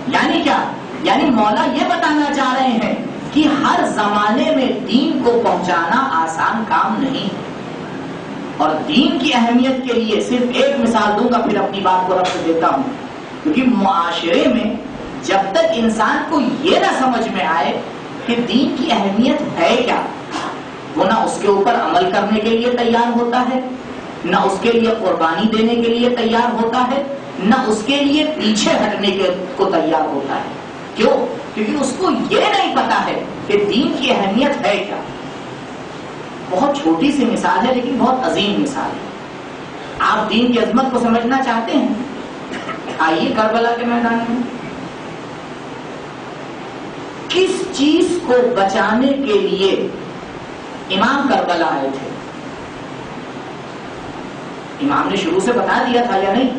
یعنی کیا؟ یعنی مولا یہ بتانا چاہ رہے ہیں کہ ہر زمانے میں دین کو پہنچانا آسان کام نہیں ہے، اور دین کی اہمیت کے لیے صرف ایک مثال دوں گا، پھر اپنی بات کو رفع دیتا ہوں، کیونکہ معاشرے میں جب تک انسان کو یہ نہ سمجھ میں آئے کہ دین کی اہمیت ہے کیا، وہ نہ اس کے اوپر عمل کرنے کے لیے تیار ہوتا ہے، نہ اس کے لیے قربانی دینے کے لیے تیار ہوتا ہے، نہ اس کے لیے پیچھے ہٹنے کو تیار ہوتا ہے۔ کیوں؟ کیونکہ اس کو یہ نہیں پتا ہے کہ دین کی اہمیت ہے کیا۔ بہت چھوٹی سی مثال ہے لیکن بہت عظیم مثال ہے۔ آپ دین کی عظمت کو سمجھنا چاہتے ہیں؟ آئیے کربلا کے میدان میں، کس چیز کو بچانے کے لیے امام کربلا آئے تھے؟ امام نے شروع سے بتا دیا تھا یا نہیں؟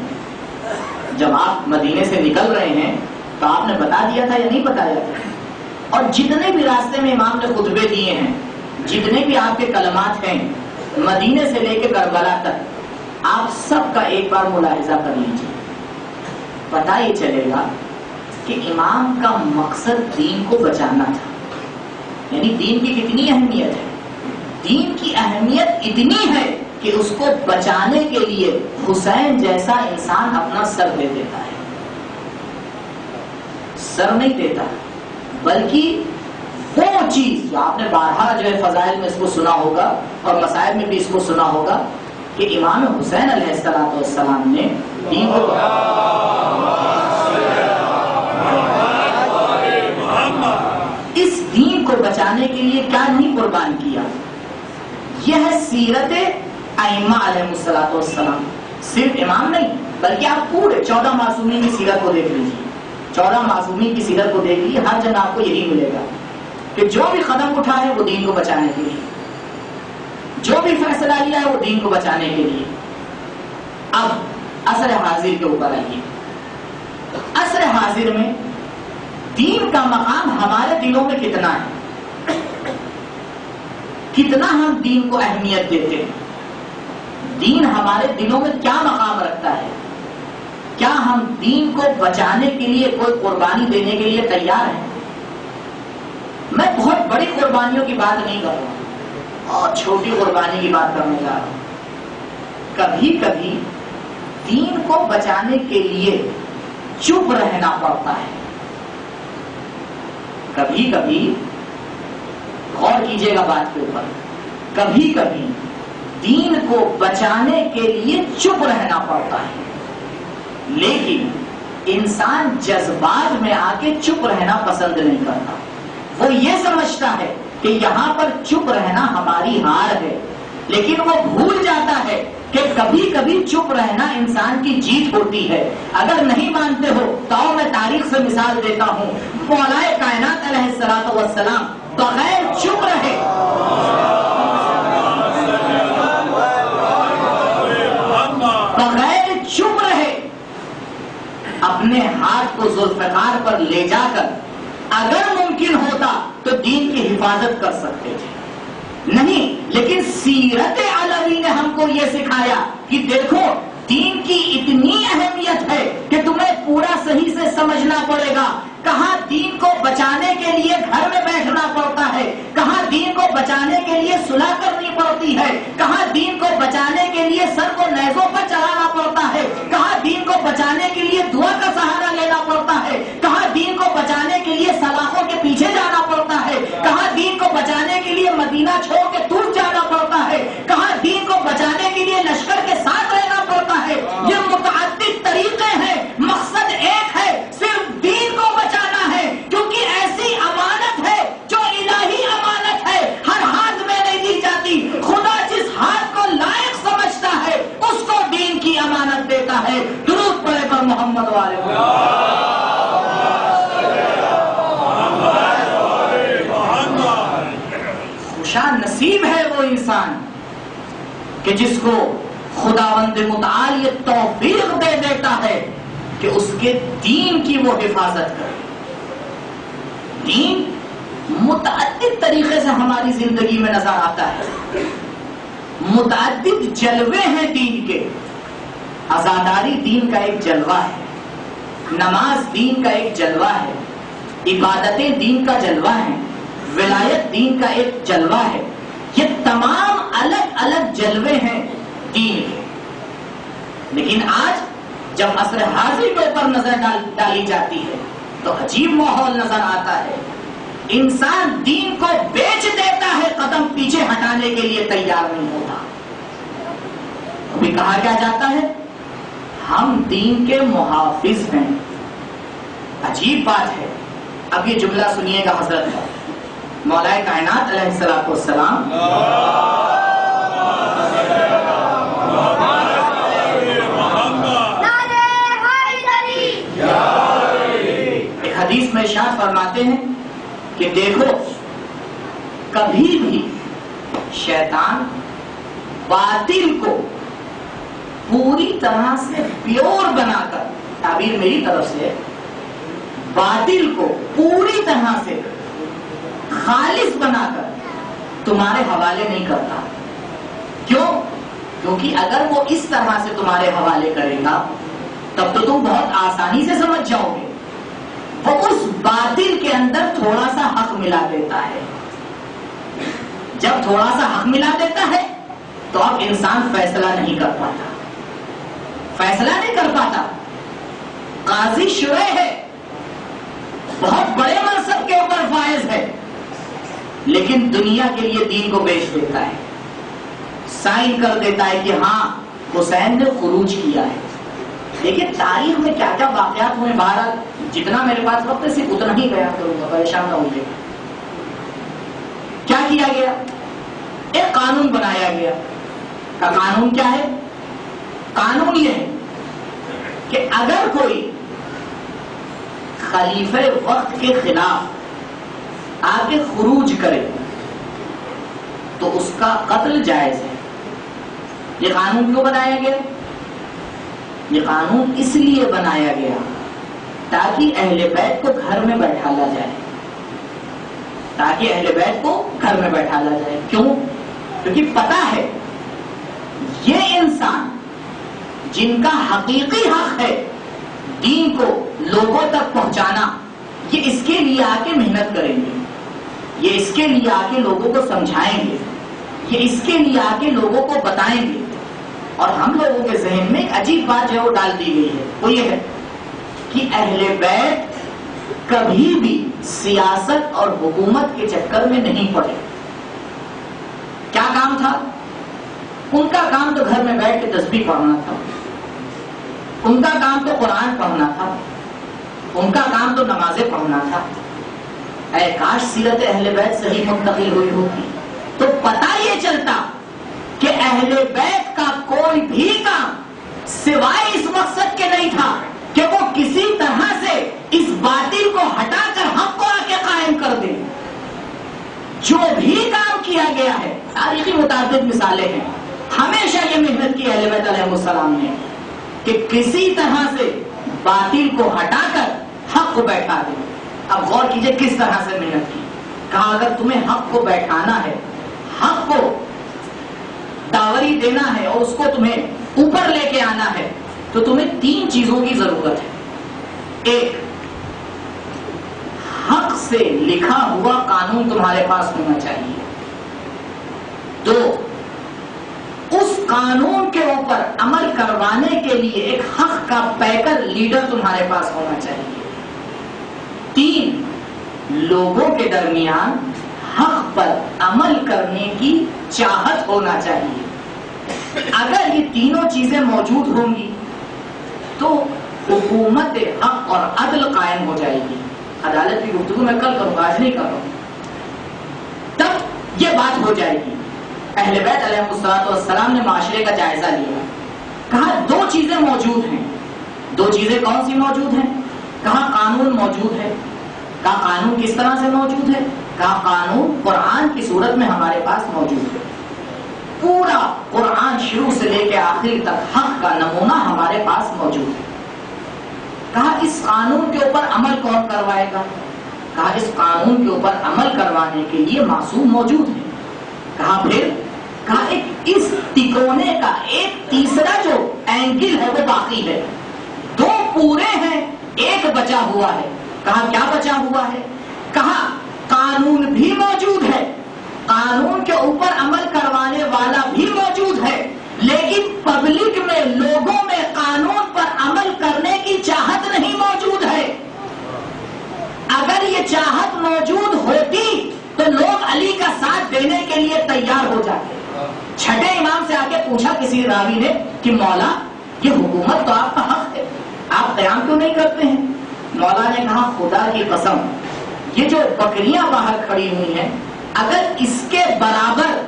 جب آپ مدینے سے نکل رہے ہیں تو آپ نے بتا دیا تھا یا نہیں بتایا تھا؟ اور جتنے بھی راستے میں امام نے خطبے دیے ہیں، جتنے بھی آپ کے کلمات ہیں مدینے سے لے کے کربلا تک، آپ سب کا ایک بار ملاحظہ کر لیجیے، پتہ یہ چلے گا کہ امام کا مقصد دین کو بچانا تھا۔ یعنی دین کی کتنی اہمیت ہے؟ دین کی اہمیت اتنی ہے کہ اس کو بچانے کے لیے حسین جیسا انسان اپنا سر دے دیتا ہے۔ سر نہیں دیتا، بلکہ وہ چیز جو آپ نے بارہا جو ہے فضائل میں اس کو سنا ہوگا اور مسائل میں بھی اس کو سنا ہوگا کہ امام حسین علیہ السلام نے دین کو اس دین کو بچانے کے لیے کیا نہیں قربان کیا۔ یہ ہے سیرت ائمہ علیہ السلام۔ صرف امام نہیں بلکہ آپ پورے 14 معصومین کی سیرت کو دیکھ لیجیے، 14 معصومین کی سیرت کو دیکھ لیجیے، ہر جگہ آپ کو یہی ملے گا کہ جو بھی قدم اٹھائے وہ دین کو بچانے کے لیے، جو بھی فیصلہ لیا ہے وہ دین کو بچانے کے لیے۔ اب عصر حاضر کے اوپر آئیے۔ عصر حاضر میں دین کا مقام ہمارے دلوں میں کتنا ہے؟ کتنا ہم دین کو اہمیت دیتے ہیں؟ دین ہمارے دلوں میں کیا مقام رکھتا ہے؟ کیا ہم دین کو بچانے کے لیے کوئی قربانی دینے کے لیے تیار ہیں؟ میں بہت بڑی قربانیوں کی بات نہیں کر رہا ہوں اور چھوٹی قربانی کی بات کرنے جا رہا ہوں. کبھی کبھی دین کو بچانے کے لیے چپ رہنا پڑتا ہے. کبھی کبھی غور کیجیے گا بات کے اوپر, کبھی کبھی دین کو بچانے کے لیے چپ رہنا پڑتا ہے, لیکن انسان جذبات میں آ کے چپ رہنا پسند نہیں کرتا. وہ یہ سمجھتا ہے کہ یہاں پر چپ رہنا ہماری ہار ہے, لیکن وہ بھول جاتا ہے کہ کبھی کبھی چپ رہنا انسان کی جیت ہوتی ہے. اگر نہیں مانتے ہو تو میں تاریخ سے مثال دیتا ہوں. مولا کائنات علیہ الصلوۃ والسلام بغیر چپ رہے اپنے ہاتھ کو ذوالفقار پر لے جا کر اگر ممکن ہوتا تو دین کی حفاظت کر سکتے تھے. نہیں, لیکن سیرت علوی نے ہم کو یہ سکھایا کہ دیکھو دین کی اتنی اہمیت ہے کہ تمہیں پورا صحیح سے سمجھنا پڑے گا. کہاں دین کو بچانے کے لیے گھر میں بیٹھنا پڑتا ہے, کہاں دین کو بچانے کے لیے صلح کرنی پڑتی ہے, کہاں دین کو بچانے کے لیے سر کو نیزوں پر چڑھانا پڑتا ہے, کہاں دین کو بچانے کے لیے دعا کا سہارا لینا پڑتا ہے, کہاں دین کو بچانے کے لیے سلاخوں کے پیچھے جانا پڑتا ہے, کہاں دین کو بچانے کے لیے مدینہ چھوڑ کے دور جانا پڑتا ہے, کہاں دین کو بچانے کے لیے لشکر کے ساتھ رہنا پڑتا ہے. یہ متعدد طریقے ہیں, مقصد ایک ہے, صرف دین کو بچانا ہے, کیونکہ ایسی امانت ہے جو الہی امانت ہے, ہر ہاتھ میں نہیں دی جاتی. خدا جس ہاتھ کو لائق سمجھتا ہے اس کو دین کی امانت دیتا ہے. درود پڑھے پر محمد والے خوشا نصیب ہے وہ انسان کہ جس کو خداوند متعال یہ توفیق دے دیتا ہے کہ اس کے دین کی وہ حفاظت کرے. دین متعدد طریقے سے ہماری زندگی میں نظر آتا ہے, متعدد جلوے ہیں دین کے. عزاداری دین کا ایک جلوہ ہے, نماز دین کا ایک جلوہ ہے, عبادتیں دین کا جلوہ ہیں, ولایت دین کا ایک جلوہ ہے. یہ تمام الگ الگ جلوے ہیں دین کے. لیکن آج جب عصر حاضر کے اوپر نظر ڈالی جاتی ہے تو عجیب ماحول نظر آتا ہے. انسان دین کو بیچ دیتا ہے, قدم پیچھے ہٹانے کے لیے تیار نہیں ہوتا. ابھی کہا کیا جاتا ہے ہم دین کے محافظ ہیں. عجیب بات ہے. اب یہ جملہ سنیے گا حضرت کا, مولا کائنات علیہ الصلوۃ والسلام ایک حدیث میں ارشاد فرماتے ہیں کہ دیکھو کبھی بھی شیطان باطل کو پوری طرح سے پیور بنا کر, تعبیر میری طرف سے, باطل کو پوری طرح سے خالص بنا کر تمہارے حوالے نہیں کرتا. کیوں؟ کیونکہ اگر وہ اس طرح سے تمہارے حوالے کرے گا تب تو تم بہت آسانی سے سمجھ جاؤ گے. وہ اس باطل کے اندر تھوڑا سا حق ملا دیتا ہے. جب تھوڑا سا حق ملا دیتا ہے تو اب انسان فیصلہ نہیں کر پاتا, فیصلہ نہیں کر پاتا. قاضی شرح ہے, بہت بڑے منصب کے اوپر فائز ہے, لیکن دنیا کے لیے دین کو بیچ دیتا ہے, سائن کر دیتا ہے کہ ہاں حسین نے خروج کیا ہے. لیکن تاریخ میں کیا کیا واقعات ہوئے, بہرحال جتنا میرے پاس وقت ہے صرف اتنا ہی بیان کروں گا, پریشان نہ ہوئیے. کیا کیا گیا؟ ایک قانون بنایا گیا. کا قانون کیا ہے؟ قانون یہ ہے کہ اگر کوئی خلیفہ وقت کے خلاف آ کے خروج کرے تو اس کا قتل جائز ہے. یہ قانون کیوں بنایا گیا؟ یہ قانون اس لیے بنایا گیا تاکہ اہل بیت کو گھر میں بیٹھالا جائے, تاکہ اہل بیت کو گھر میں بیٹھالا جائے. کیوں؟ کیونکہ پتا ہے یہ انسان جن کا حقیقی حق ہے دین کو لوگوں تک پہنچانا, یہ اس کے لیے آ کے محنت کریں گے. یہ اس کے لیے آ کے لوگوں کو سمجھائیں گے، یہ اس کے لیے آ کے لوگوں کو بتائیں گے. اور ہم لوگوں کے ذہن میں ایک عجیب بات جو ہے وہ ڈال دی گئی ہے، وہ یہ ہے کہ اہل بیت کبھی بھی سیاست اور حکومت کے چکر میں نہیں پڑے. کیا کام تھا ان کا؟ کام تو گھر میں بیٹھ کے تسبیح پڑھنا تھا، ان کا کام تو قرآن پڑھنا تھا، ان کا کام تو نمازیں پڑھنا تھا. اے کاش سیرت اہل بیت صحیح منتقل ہوئی ہوتی تو پتہ یہ چلتا کہ اہل بیت کا کوئی بھی کام سوائے اس مقصد کے نہیں تھا کہ وہ کسی طرح سے اس باطل کو ہٹا کر حق کو آ کے قائم کر دیں. جو بھی کام کیا گیا ہے، تاریخی متعدد مثالیں ہیں، ہمیشہ یہ محنت کی اہل بیت علیہ السلام نے کہ کسی طرح سے باطل کو ہٹا کر حق کو بیٹھا دیں. اب غور کیجئے کس طرح سے محنت کی. کہا اگر تمہیں حق کو بیٹھانا ہے، حق کو داوری دینا ہے اور اس کو تمہیں اوپر لے کے آنا ہے تو تمہیں 3 چیزوں کی ضرورت ہے. ایک، حق سے لکھا ہوا قانون تمہارے پاس ہونا چاہیے. 2، اس قانون کے اوپر عمل کروانے کے لیے ایک حق کا پیکر لیڈر تمہارے پاس ہونا چاہیے. 3، لوگوں کے درمیان حق پر عمل کرنے کی چاہت ہونا چاہیے. اگر یہ تینوں چیزیں موجود ہوں گی تو حکومت حق اور عدل قائم ہو جائے گی. عدالت کی گفتگو میں کل کروں گا، آج نہیں کر رہا ہوں. تب یہ بات ہو جائے گی. اہل بیت علیہ السلام نے معاشرے کا جائزہ لیا. کہا 2 چیزیں موجود ہیں. 2 چیزیں کون سی موجود ہیں؟ کہا قانون موجود ہے. کہا قانون کس طرح سے موجود ہے؟ کہا قانون قرآن کی صورت میں ہمارے پاس موجود ہے. پورا قرآن شروع سے لے کے آخر تک حق کا نمونہ ہمارے پاس موجود ہے. کہا اس قانون کے اوپر عمل کون کروائے گا؟ کہا اس قانون کے اوپر عمل کروانے کے لیے معصوم موجود ہے. کہا پھر؟ کہا ایک اس تکونے کا ایک تیسرا جو اینگل ہے وہ باقی ہے. 2 پورے ہیں، 1 بچا ہوا ہے. کہا کیا بچا ہوا ہے؟ کہا قانون بھی موجود ہے، قانون کے اوپر عمل کروانے والا بھی موجود ہے، لیکن پبلک میں، لوگوں میں قانون پر عمل کرنے کی چاہت نہیں موجود ہے. اگر یہ چاہت موجود ہوتی تو لوگ علی کا ساتھ دینے کے لیے تیار ہو جاتے. چھٹے امام سے آ کے پوچھا کسی راوی نے کہ مولا یہ حکومت تو آپ کا حق ہے، آپ قیام کیوں نہیں کرتے ہیں؟ مولا نے کہا خدا کی قسم یہ جو بکریاں باہر کھڑی ہوئی ہیں اگر اس کے برابر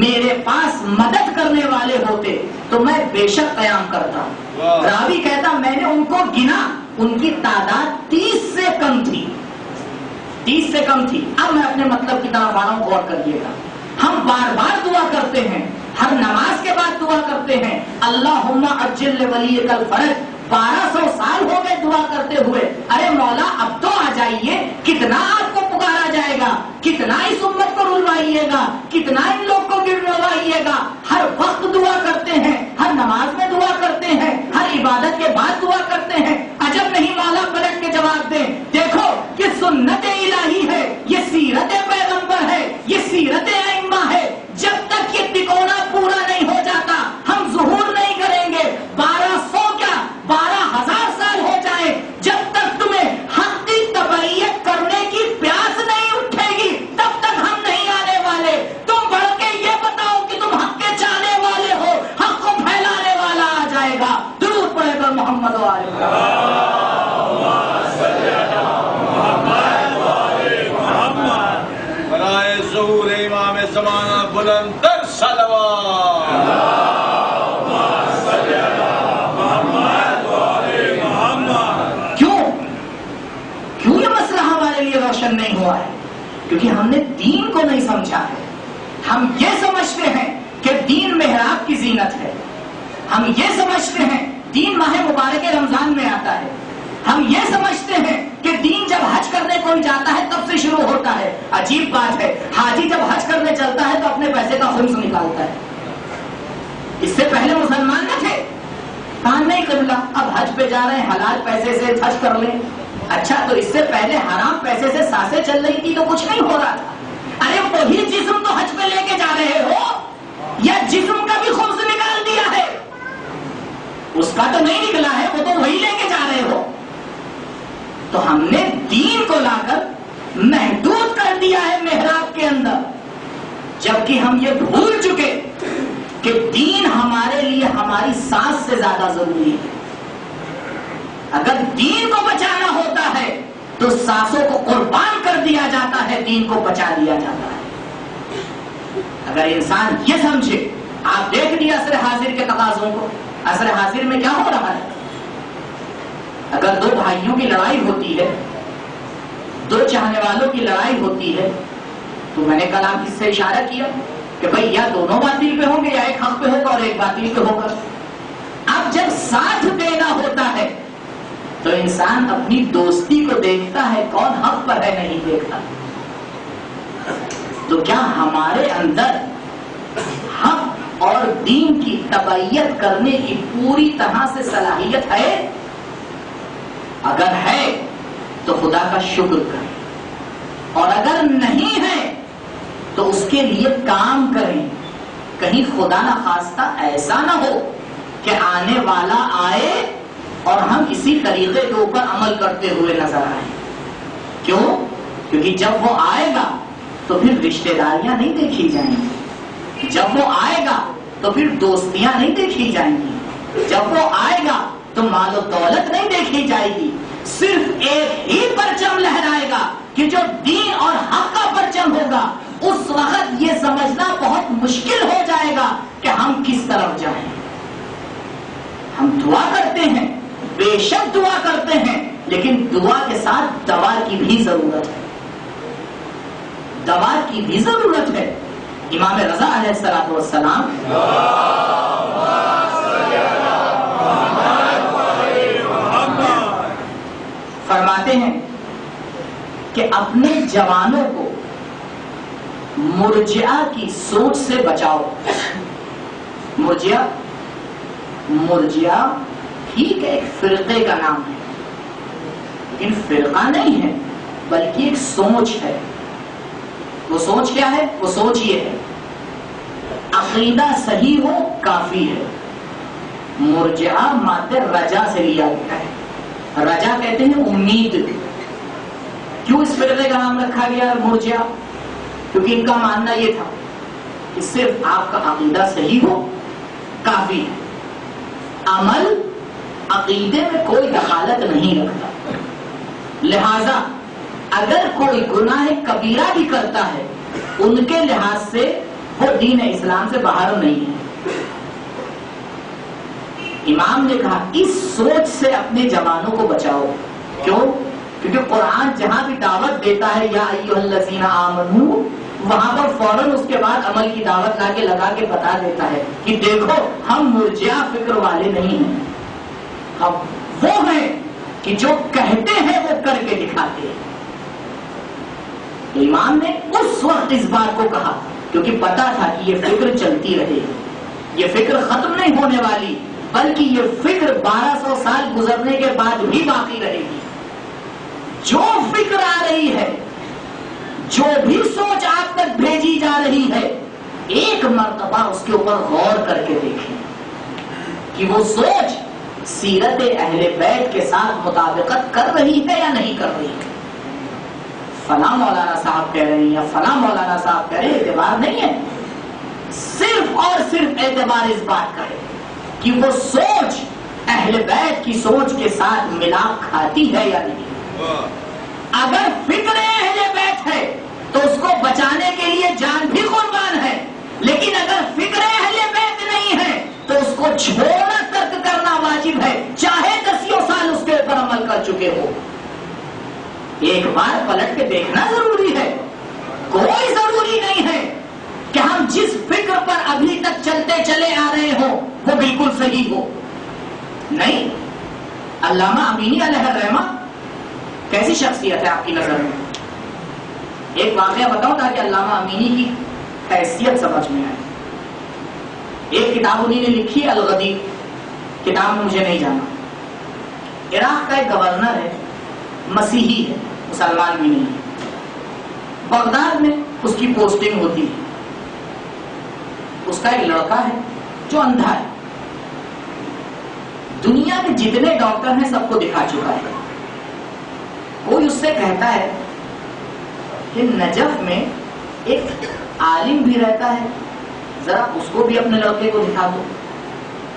میرے پاس مدد کرنے والے ہوتے تو میں بے شک قیام کرتا. راوی کہتا میں نے ان کو گنا، ان کی تعداد 30 سے کم تھی. 30 سے کم تھی. اب میں اپنے مطلب کی طرف آ رہا ہوں، غور کریے گا. ہم بار بار دعا کرتے ہیں، ہر نماز کے بعد دعا کرتے ہیں اللہم عجل ولیک الفرج. 1200 سال ہو گئے دعا کرتے ہوئے. ارے مولا اب تو آ جائیے، کتنا آپ کو پکارا جائے گا، کتنا اس امت کو رلوائیے گا، کتنا ان لوگ کو گروائیے گا. ہر وقت دعا کرتے ہیں، ہر نماز میں دعا کرتے ہیں، ہر عبادت کے بعد دعا کرتے ہیں. عجب نہیں مولا پلٹ کے جواب دیں. دیکھو یہ سنت الہی ہے، یہ سیرت پیغمبر ہے، یہ سیرت ائمہ ہے. جب تک یہ تکونا پورا نہیں ہو جاتا ہم ظہور نہیں کریں گے. 1200 کیا 12,000 سال ہو جائے، جب تک تمہیں حق کی تبعیت کرنے کی پیاس نہیں اٹھے گی تب تک ہم نہیں آنے والے. تم بڑھ کے یہ بتاؤ کہ تم حق کے چاہنے والے ہو، حق کو پھیلانے والا آ جائے گا. درود پڑھے کر محمد و آل محمد. برائے ظہور امام زمانہ بلند تر صلوات. روشن نہیں ہوا ہے کیونکہ ہم نے دین کو نہیں سمجھا ہے. ہم یہ سمجھتے ہیں کہ دین محراب کی زینت ہے، ہم یہ سمجھتے ہیں دین ماہ مبارک رمضان میں آتا ہے، ہم یہ سمجھتے ہیں کہ دین جب حج کرنے کوئی جاتا ہے تب سے شروع ہوتا ہے. عجیب بات ہے، حاجی جب حج کرنے چلتا ہے تو اپنے پیسے کا خمس نکالتا ہے. اس سے پہلے مسلمان نہ تھے، کہا نہیں قبلہ اب حج پہ جا رہے ہیں حلال پیسے سے حج کر لیں. اچھا تو اس سے پہلے حرام پیسے سے سانسیں چل رہی تھی تو کچھ نہیں ہو رہا تھا. وہی جسم تو حج پہ لے کے جا رہے ہو یا جسم کا بھی خبز نکال دیا ہے؟ اس کا تو نہیں نکلا ہے، وہ تو وہی لے کے جا رہے ہو. تو ہم نے دین کو لا کر محدود کر دیا ہے محراب کے اندر، جبکہ ہم یہ بھول چکے کہ دین ہمارے لیے ہماری سانس سے زیادہ ضروری ہے. اگر دین کو بچانا ہوتا ہے تو سانسوں کو قربان کر دیا جاتا ہے، دین کو بچا دیا جاتا ہے. اگر انسان یہ سمجھے، آپ دیکھ لیں عصر حاضر کے تقاضوں کو. عصر حاضر میں کیا ہو رہا ہے؟ اگر دو بھائیوں کی لڑائی ہوتی ہے، دو چاہنے والوں کی لڑائی ہوتی ہے، تو میں نے کل آپ اس سے اشارہ کیا کہ بھئی یا دونوں باطل پہ ہوں گے یا ایک حق پہ ہوگا اور ایک باطل پہ ہوگا. اب جب ساتھ دینا ہوتا ہے تو انسان اپنی دوستی کو دیکھتا ہے، کون حق پر ہے نہیں دیکھتا. تو کیا ہمارے اندر حق اور دین کی تبعیت کرنے کی پوری طرح سے صلاحیت ہے؟ اگر ہے تو خدا کا شکر کریں، اور اگر نہیں ہے تو اس کے لیے کام کریں. کہیں خدا نہ خواستہ ایسا نہ ہو کہ آنے والا آئے اور ہم اسی طریقے کے اوپر عمل کرتے ہوئے نظر آئیں. کیوں؟ کیونکہ جب وہ آئے گا تو پھر رشتہ داریاں نہیں دیکھی جائیں گی، جب وہ آئے گا تو پھر دوستیاں نہیں دیکھی جائیں گی، جب وہ آئے گا تو مال و دولت نہیں دیکھی جائے گی. صرف ایک ہی پرچم لہرائے گا کہ جو دین اور حق کا پرچم ہوگا. اس وقت یہ سمجھنا بہت مشکل ہو جائے گا کہ ہم کس طرف جائیں. ہم دعا کرتے ہیں، بے شک دعا کرتے ہیں، لیکن دعا کے ساتھ دوا کی بھی ضرورت ہے، دوا کی بھی ضرورت ہے. امام رضا علیہ الصلوۃ والسلام فرماتے ہیں کہ اپنے جوانوں کو مرجئہ کی سوچ سے بچاؤ. مرجئہ ٹھیک ہے، ایک فرقے کا نام ہے، لیکن فرقہ نہیں ہے بلکہ ایک سوچ ہے. وہ سوچ کیا ہے؟ وہ سوچ یہ ہے عقیدہ صحیح ہو کافی ہے. مرجئہ مادہ رجا سے لیا گیا ہے. رجا کہتے ہیں امید. کیوں اس فرقے کا نام رکھا گیا مرجئہ؟ کیونکہ ان کا ماننا یہ تھا کہ صرف آپ کا عقیدہ صحیح ہو کافی ہے، عمل عقیدے میں کوئی دخالت نہیں رکھتا. لہذا اگر کوئی گناہ کبیرہ بھی کرتا ہے ان کے لحاظ سے وہ دین اسلام سے باہر نہیں ہے. امام نے کہا اس سوچ سے اپنے جوانوں کو بچاؤ. کیوں؟ کیونکہ قرآن جہاں بھی دعوت دیتا ہے یا ایھا الذین آمنو، وہاں پر فوراً اس کے بعد عمل کی دعوت لا کے لگا کے بتا دیتا ہے کہ دیکھو ہم مرجئہ فکر والے نہیں ہیں، ہم وہ ہیں کہ جو کہتے ہیں وہ کر کے دکھاتے ہیں. تو امام نے اس وقت اس بات کو کہا کیونکہ پتا تھا کہ یہ فکر چلتی رہے گی، یہ فکر ختم نہیں ہونے والی، بلکہ یہ فکر 1200 سال گزرنے کے بعد بھی باقی رہے گی. جو فکر آ رہی ہے، جو بھی سوچ آپ تک بھیجی جا رہی ہے، ایک مرتبہ اس کے اوپر غور کر کے دیکھیں کہ وہ سوچ سیرت اہل بیت کے ساتھ مطابقت کر رہی ہے یا نہیں کر رہی ہے. فلاں مولانا صاحب کہہ رہے ہیں یا فلاں مولانا صاحب کہہ رہے ہیں، اعتبار نہیں ہے. صرف اور صرف اعتبار اس بات کا ہے کہ وہ سوچ اہل بیت کی سوچ کے ساتھ ملاپ کھاتی ہے یا نہیں. اگر فکر اہل بیت ہے تو اس کو بچانے کے لیے جان بھی قربان ہے، لیکن اگر فکر اہل بیت نہیں ہے تو اس کو چھوڑنا ترک کرنا واجب ہے، چاہے 10 سال اس کے اوپر عمل کر چکے ہو. ایک بار پلٹ کے دیکھنا ضروری ہے. کوئی ضروری نہیں ہے کہ ہم جس فکر پر ابھی تک چلتے چلے آ رہے ہوں وہ بالکل صحیح ہو. نہیں. علامہ امینی علیہ الرحمہ کیسی شخصیت ہے آپ کی نظر میں؟ ایک واقعہ بتاؤں تاکہ علامہ امینی کی حیثیت سمجھ میں آئے. ایک کتاب انہوں نے لکھی ہے الغدیر، کتاب میں مجھے نہیں جانا. عراق کا ایک گورنر ہے، مسیحی ہے، مسلمان بھی نہیں ہے. بغداد میں اس کی پوسٹنگ ہوتی ہے. اس کا ایک لڑکا ہے جو اندھا ہے. دنیا میں جتنے ڈاکٹر ہیں سب کو دکھا چکا ہے. کوئی اس سے کہتا ہے کہ نجف میں ایک عالم بھی رہتا ہے, ذرا اس کو بھی اپنے لڑکے کو دکھا دو.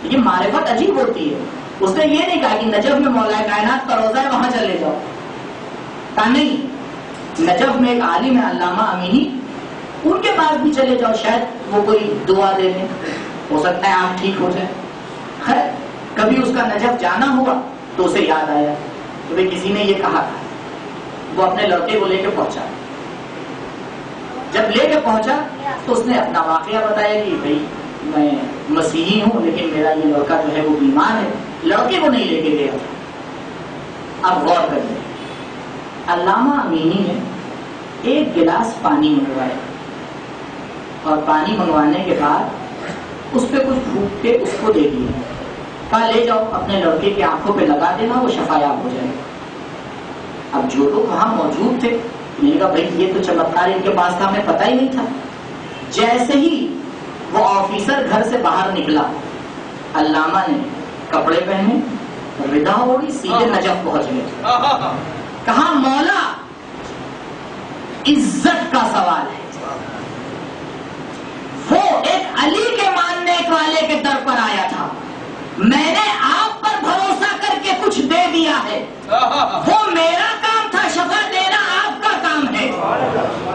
یہ معرفت عجیب ہوتی ہے. اس نے یہ نہیں کہا کہ نجف میں مولا کائنات کا روزہ ہے وہاں چلے جاؤ, کہا نہیں, نجف میں ایک عالم ہے علامہ امینی, ان کے پاس بھی چلے جاؤ, شاید وہ کوئی دعا دے دیں, ہو سکتا ہے آپ ٹھیک ہو جائے. خیر کبھی اس کا نجف جانا ہوا تو اسے یاد آیا کہ بھئی کسی نے یہ کہا تھا. وہ اپنے لڑکے کو لے کے پہنچا. جب لے کے پہنچا تو اس نے اپنا واقعہ بتایا کہ بھئی میں مسیحی ہوں لیکن میرا یہ لڑکا جو ہے وہ بیمار ہے. لڑکے کو نہیں لے کے گیا تھا. اب غور کریں, علامہ امینی نے ایک گلاس پانی منگوایا اور پانی منگوانے کے بعد اس پہ کچھ پھونک کے اس کو دے دیا. کہا لے جاؤ اپنے لڑکے کی آنکھوں پہ لگا دینا, وہ شفایاب ہو جائے. اب جو لوگ وہاں موجود تھے میں نے کہا بھائی یہ تو چمتکار ان کے پاس تھا, ہمیں پتہ ہی نہیں تھا. جیسے ہی وہ آفیسر گھر سے باہر نکلا, علامہ نے کپڑے پہنے, ردا اوڑھی, سیدھے نجف پہنچ گئے. کہا مولا عزت کا سوال ہے, وہ ایک علی کے ماننے والے کے در پر آیا تھا, میں نے آپ پر بھروسہ کر کے کچھ دے دیا ہے, وہ میرا کام تھا, شفا دینا آپ کا کام ہے.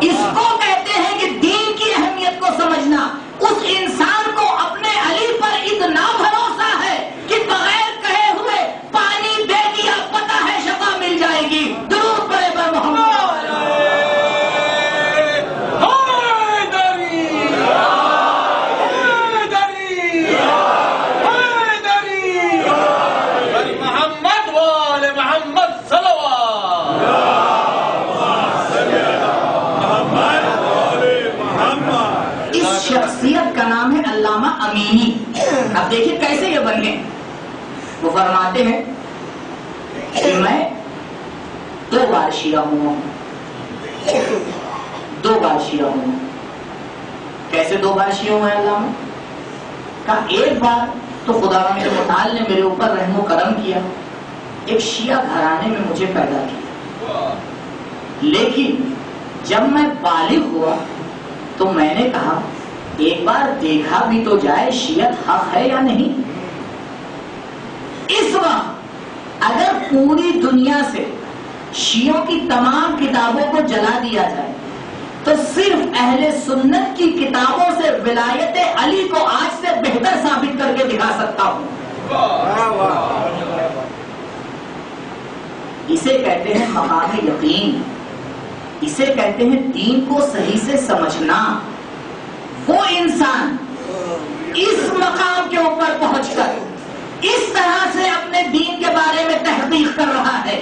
اس کو کہتے ہیں کہ دین کی اہمیت کو سمجھنا. اس انسان کو اپنے علی پر اتنا بھروسہ ہے کہ بغیر کہے ہوئے پانی دے دیا, پتہ ہے شفا مل جائے گی. درود پڑے پر محمد. شخصیت کا نام ہے علامہ امینی. اب دیکھیں کیسے یہ بن گئے. وہ فرماتے ہیں کہ میں 2 بار شیعہ ہوں. 2 بار شیعہ ہوں. کیسے 2 بار شیعہ ہوئے علامہ؟ کہا ایک بار تو خدا متعال نے میرے اوپر رحم و کرم کیا, ایک شیعہ گھرانے میں مجھے پیدا کیا, لیکن جب میں بالغ ہوا تو میں نے کہا ایک بار دیکھا بھی تو جائے شیعت حق ہے یا نہیں. اس وقت اگر پوری دنیا سے شیعوں کی تمام کتابوں کو جلا دیا جائے تو صرف اہل سنت کی کتابوں سے ولایت علی کو آج سے بہتر ثابت کر کے دکھا سکتا ہوں. اسے کہتے ہیں مقام یقین, اسے کہتے ہیں دین کو صحیح سے سمجھنا. وہ انسان اس مقام کے اوپر پہنچ کر اس طرح سے اپنے دین کے بارے میں تحقیق کر رہا ہے.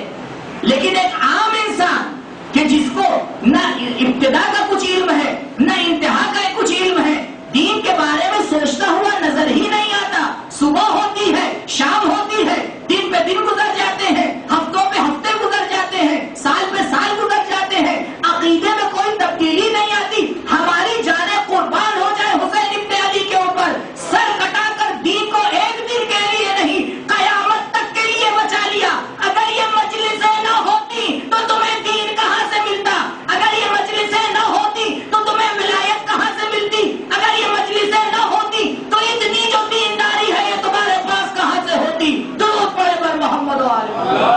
لیکن ایک عام انسان کہ جس کو نہ ابتدا کا کچھ علم ہے نہ انتہا کا کچھ علم ہے, دین کے بارے میں سوچتا ہوا نظر ہی نہیں آتا. صبح ہوتی ہے, شام ہوتی ہے, دن پہ دن گزر جاتے ہیں, ہفتوں پہ ہفتے گزر جاتے ہیں, سال پہ سال گزر جاتے ہیں, عقیدے میں کوئی تبدیلی نہیں آتی. ہماری جانیں قربان ہو جائے حسین ابن علی کے اوپر, سر کٹا کر دین کو ایک دن کے لیے نہیں قیامت تک کے لیے بچا لیا. اگر یہ مجلسیں نہ ہوتی تو تمہیں دین کہاں سے ملتا؟ اگر یہ مجلسیں نہ ہوتی تو تمہیں ولایت کہاں سے ملتی؟ اگر یہ مجلسیں نہ ہوتی تو اتنی جو دینداری ہے یہ تمہارے پاس کہاں سے ہوتی؟ درود پڑھے پر محمد و آل محمد.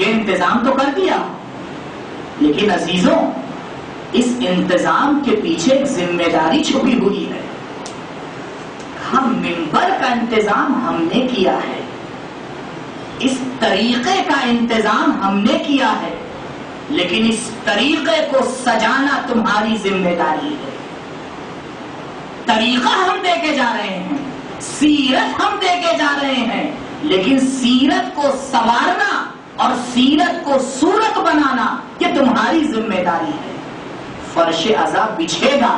انتظام تو کر دیا, لیکن عزیزوں اس انتظام کے پیچھے ایک ذمہ داری چھپی ہوئی ہے. ہم منبر کا انتظام ہم نے کیا ہے, اس طریقے کا انتظام ہم نے کیا ہے, لیکن اس طریقے کو سجانا تمہاری ذمہ داری ہے. طریقہ ہم دے کے جا رہے ہیں, سیرت ہم دے کے جا رہے ہیں, لیکن سیرت کو سنوارنا اور سیرت کو صورت بنانا یہ تمہاری ذمہ داری ہے. فرش عذاب بچھے گا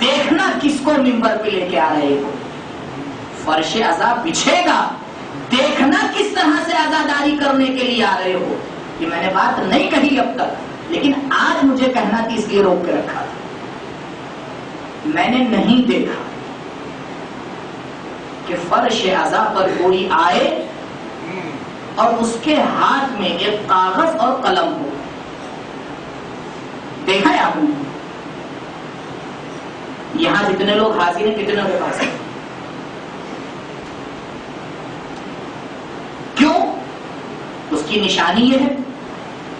دیکھنا کس کو منبر پہ لے کے آ رہے ہو. فرش عذاب بچھے گا، دیکھنا کس طرح سے عزاداری کرنے کے لیے آ رہے ہو. کہ میں نے بات نہیں کہی اب تک، لیکن آج مجھے کہنا تھی اس لیے روک کے رکھا تھا. میں نے نہیں دیکھا کہ فرش عذاب پر کوئی آئے اور اس کے ہاتھ میں ایک کاغذ اور قلم ہو. دیکھا ہے آپ نے؟ یہاں جتنے لوگ حاضر ہیں کتنے کے پاس ہیں؟ کیوں؟ اس کی نشانی یہ ہے،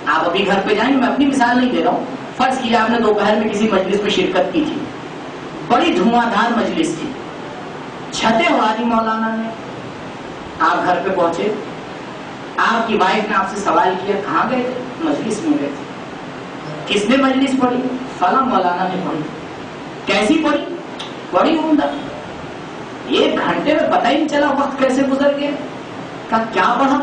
آپ ابھی گھر پہ جائیں، میں اپنی مثال نہیں دے رہا ہوں. فرض کیجیے آپ نے دوپہر میں کسی مجلس میں شرکت کی تھی، بڑی دھواں دھار مجلس تھی، چھتے اڑا دی مولانا نے. آپ گھر پہ پہنچے، آپ کی وائف نے آپ سے سوال کیا کہاں گئے تھے؟ مجلس میں گئے تھے. کس نے مجلس پڑھی؟ فلاں مولانا نے پڑھی. کیسی پڑھی؟ بڑی عمدہ. 1 گھنٹے میں پتہ ہی نہیں چلا وقت کیسے گزر گیا. کہا کیا پڑھا؟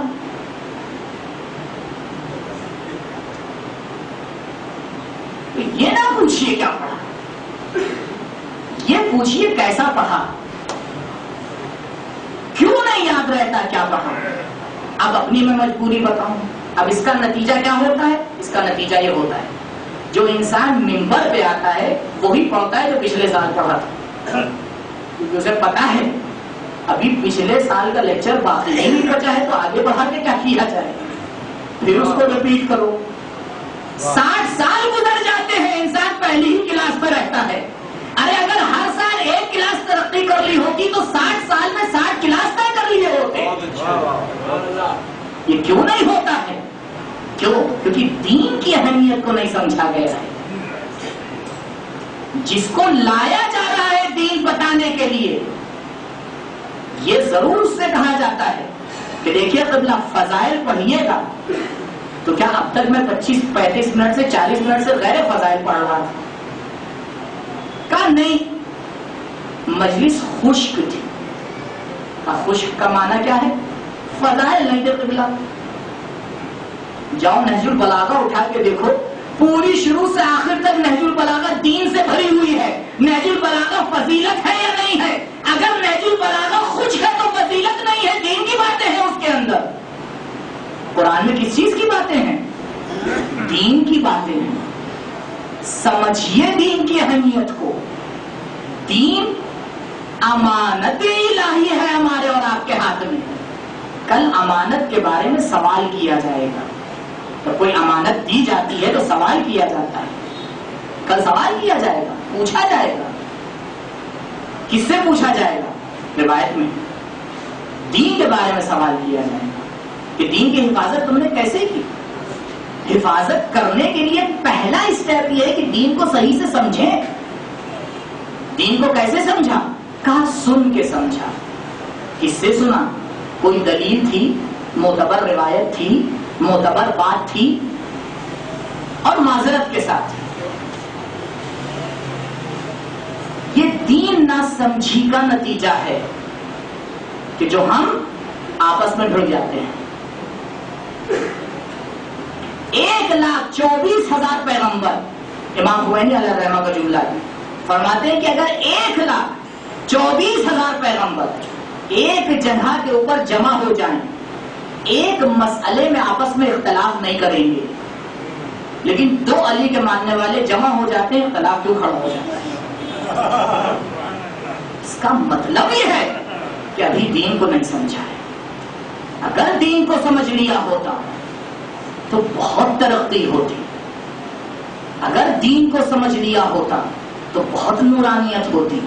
یہ نہ پوچھئے کیا پڑھا، یہ پوچھئے کیسا پڑھا. کیوں نہیں یاد رہتا کیا پڑھا؟ اب اپنی میں مجبوری بتاؤں. اب اس کا نتیجہ کیا ہوتا ہے؟ اس کا نتیجہ یہ ہوتا ہے جو انسان منبر پہ آتا ہے وہی پڑھتا ہے جو پچھلے سال پڑھا تھا، کیونکہ اسے پتا ہے ابھی پچھلے سال کا لیکچر باقی نہیں بچا ہے تو آگے بڑھا کے کیا کیا جائے، پھر اس کو ریپیٹ کرو. 60 سال گزر جاتے ہیں، انسان پہلی ہی کلاس پہ رہتا ہے. ارے اگر ہر سال 1 کلاس ترقی کر لی ہوتی تو 60 سال میں 60 کلاس طے کر لیے ہوتے. یہ کیوں نہیں ہوتا ہے؟ کیوں؟ کیونکہ دین کی اہمیت کو نہیں سمجھا گیا ہے. جس کو لایا جا رہا ہے دین بتانے کے لیے، یہ ضرور اس سے کہا جاتا ہے کہ دیکھیے قبلہ فضائل پڑھیے گا. تو کیا اب تک میں 25-35 منٹ سے 40 منٹ سے غیر فضائل پڑھ رہا تھا؟ کہا نہیں، مجلس خشک تھی. خشک کا معنی کیا ہے؟ فضائل نہیں تھے قبلہ. جاؤ نہج البلاغہ اٹھا کے دیکھو، پوری شروع سے آخر تک نہج البلاغہ دین سے بھری ہوئی ہے. نہج البلاغہ فضیلت ہے یا نہیں ہے؟ اگر نہج البلاغہ خشک ہے تو فضیلت نہیں ہے، دین کی باتیں ہیں اس کے اندر. قرآن میں کس چیز کی باتیں ہیں؟ دین کی باتیں ہیں. سمجھیے دین کی اہمیت کو. دین امانت الہی ہے ہمارے اور آپ کے ہاتھ میں. کل امانت کے بارے میں سوال کیا جائے گا. تو کوئی امانت دی جاتی ہے تو سوال کیا جاتا ہے. کل سوال کیا جائے گا، پوچھا جائے گا. کس سے پوچھا جائے گا؟ روایت میں دین کے بارے میں سوال کیا جائے گا کہ دین کی حفاظت تم نے کیسے کی. حفاظت کرنے کے لیے پہلا اسٹیپ یہ ہے کہ دین کو صحیح سے سمجھیں. دین کو کیسے سمجھا؟ کہا سن کے سمجھا. کس سے سنا؟ کوئی دلیل تھی، معتبر روایت تھی، معتبر بات تھی اور معذرت کے ساتھ. یہ دین نہ سمجھی کا نتیجہ ہے کہ جو ہم آپس میں بھڑ جاتے ہیں. 1,24,000 پیغمبر، امام خمینی علیہ الرحمہ کا جملہ ہے، فرماتے ہیں کہ اگر 1,24,000 پیغمبر ایک جگہ کے اوپر جمع ہو جائیں، ایک مسئلے میں آپس میں اختلاف نہیں کریں گے، لیکن 2 علی کے ماننے والے جمع ہو جاتے ہیں، اختلاف کیوں کھڑا ہو جاتا ہے؟ اس کا مطلب یہ ہے کہ ابھی دین کو نہیں سمجھا ہے. اگر دین کو سمجھ لیا ہوتا تو بہت ترقی ہوتی. اگر دین کو سمجھ لیا ہوتا تو بہت نورانیت ہوتی.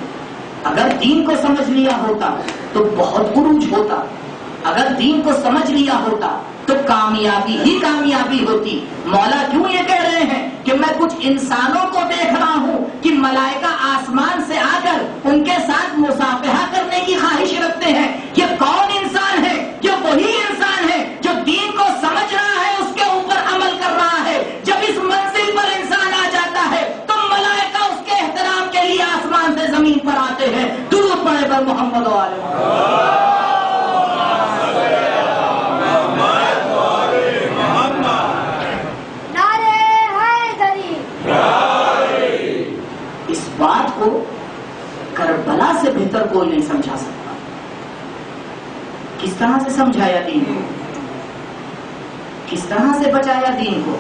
اگر دین کو سمجھ لیا ہوتا تو بہت عروج ہوتا. اگر دین کو سمجھ لیا ہوتا تو کامیابی ہی کامیابی ہوتی. مولا کیوں یہ کہہ رہے ہیں کہ میں کچھ انسانوں کو دیکھ رہا ہوں کہ ملائکہ آسمان سے آ کر ان کے ساتھ مصافحہ کرنے کی خواہش رکھتے ہیں. یہ کون انسان ہے؟ یہ وہی انسان ہے جو دین کو سمجھ رہا ہے، اس کے اوپر عمل کر رہا ہے. جب اس منزل پر انسان آ جاتا ہے تو ملائکہ اس کے احترام کے لیے آسمان سے زمین پر آتے ہیں. درود پڑھے پر محمد و آل محمد. بات کو کوئی نہیں سمجھا سکتا. کس طرح سے سمجھایا دین کو, کس طرح سے بچایا دین کو.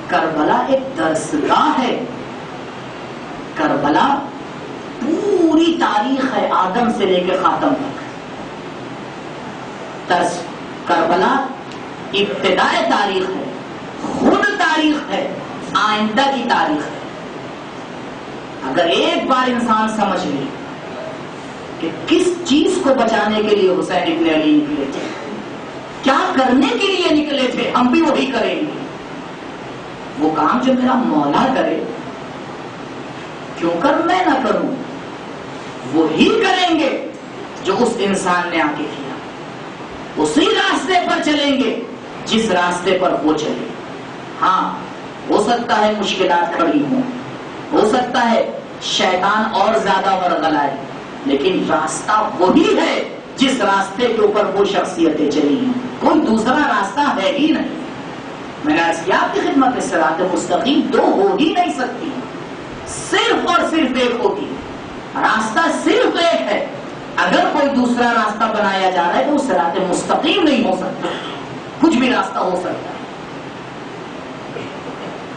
کربلا ایک درسگاہ ہے. کربلا پوری تاریخ ہے آدم سے لے کے خاتم تک. کربلا ابتدائے تاریخ ہے, خود تاریخ ہے, آئندہ کی تاریخ ہے. اگر ایک بار انسان سمجھ لے کہ کس چیز کو بچانے کے لیے حسین ابن علی نکلے تھے, کیا کرنے کے لیے نکلے تھے, ہم بھی وہی کریں گے. وہ کام جو میرا مولا کرے کیوں کر میں نہ کروں, وہی کریں گے جو اس انسان نے آ کے کیا. اسی راستے پر چلیں گے جس راستے پر وہ چلے. ہاں ہو سکتا ہے مشکلات کھڑی ہوں, ہو سکتا ہے شیطان اور زیادہ ورغلائے, لیکن راستہ وہی ہے جس راستے کے اوپر وہ شخصیتیں چلی ہیں. کوئی دوسرا راستہ ہے ہی نہیں. میں نے عرض کیا آپ کی خدمت میں, صراط مستقیم دو ہو ہی نہیں سکتی, صرف اور صرف ایک ہوتی. راستہ صرف ایک ہے. اگر کوئی دوسرا راستہ بنایا جا رہا ہے تو وہ صراط مستقیم نہیں ہو سکتا. کچھ بھی راستہ ہو سکتا ہے.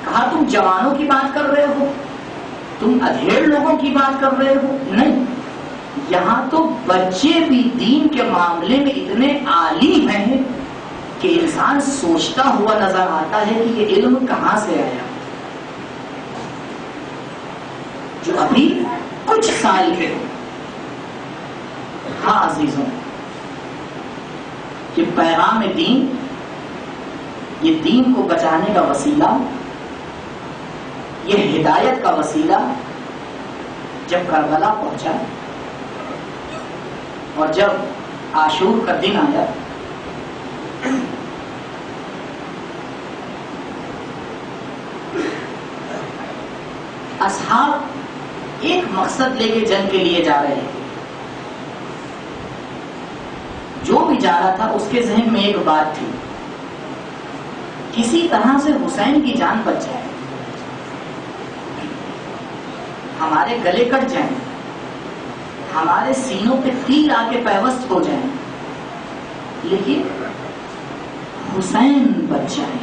کہا تم جوانوں کی بات کر رہے ہو, تم ادھیڑ لوگوں کی بات کر رہے ہو. نہیں, یہاں تو بچے بھی دین کے معاملے میں اتنے عالی ہیں کہ انسان سوچتا ہوا نظر آتا ہے کہ یہ علم کہاں سے آیا. جو ابھی کچھ سال کے ہو. ہاں عزیزوں, یہ پیغام دین, یہ دین کو بچانے کا وسیلہ, یہ ہدایت کا وسیلہ جب کربلا پہنچا اور جب عاشور کا دن آیا, اصحاب ایک مقصد لے کے جنگ کے لیے جا رہے ہیں. جو بھی جا رہا تھا اس کے ذہن میں ایک بات تھی, کسی طرح سے حسین کی جان بچ جائے, ہمارے گلے کٹ جائیں, ہمارے سینوں پہ تیر آ کے پیوست ہو جائیں, لیکن حسین بچ جائے,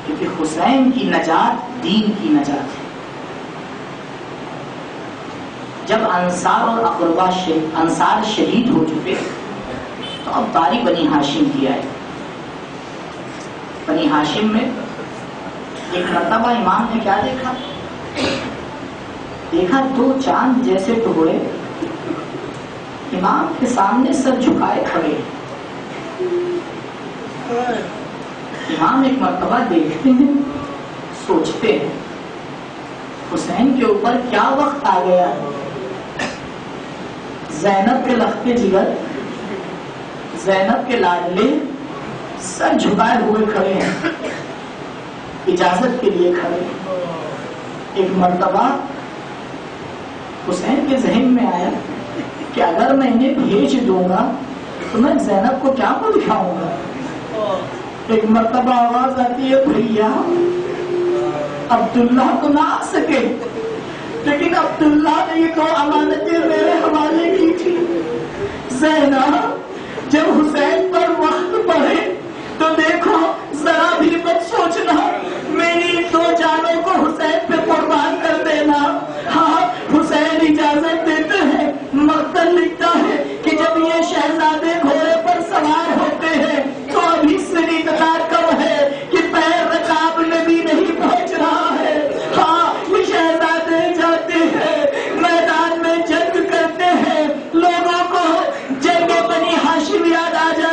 کیونکہ حسین کی نجات دین کی نجات ہے. جب انصار اور اقربا انصار شہید ہو چکے تو اب باری بنی ہاشم کی آئی. بنی ہاشم میں ایک مرتبہ امام نے کیا دیکھا, دیکھا دو چاند جیسے ٹکڑے امام کے سامنے سر جھکائے کھڑے. امام ایک مرتبہ دیکھتے ہیں, سوچتے ہیں حسین کے اوپر کیا وقت آ گیا ہے. زینب کے لختے جگر, زینب کے لاڈلے سر جھکائے ہوئے کھڑے ہیں, اجازت کے لیے کھڑے. ایک مرتبہ حسین کے ذہن میں آیا کہ اگر میں انہیں بھیج دوں گا تو میں زینب کو کیا کو دکھاؤں گا. ایک مرتبہ آواز آتی ہے, بھیا عبداللہ تو نہ آ سکے, لیکن عبداللہ نے یہ تو امانتیں میرے حوالے کی تھی. زینب جب حسین پر وقت پڑے تو دیکھو ذرا بھی مت سوچنا, میری دو جانوں کو حسین پہ قربان کر دینا. ہاں حسین اجازت دیتے ہیں, مقتل لکھتا ہے کہ جب یہ شہزادے گھوڑے پر سوار ہوتے ہیں تو ابھی سری قطار کم ہے کہ پیر رکاب میں بھی نہیں پہنچ رہا ہے. ہاں یہ شہزادے جاتے ہیں, میدان میں جنگ کرتے ہیں, لوگوں کو جنگ بنی ہاشم یاد آ جاتی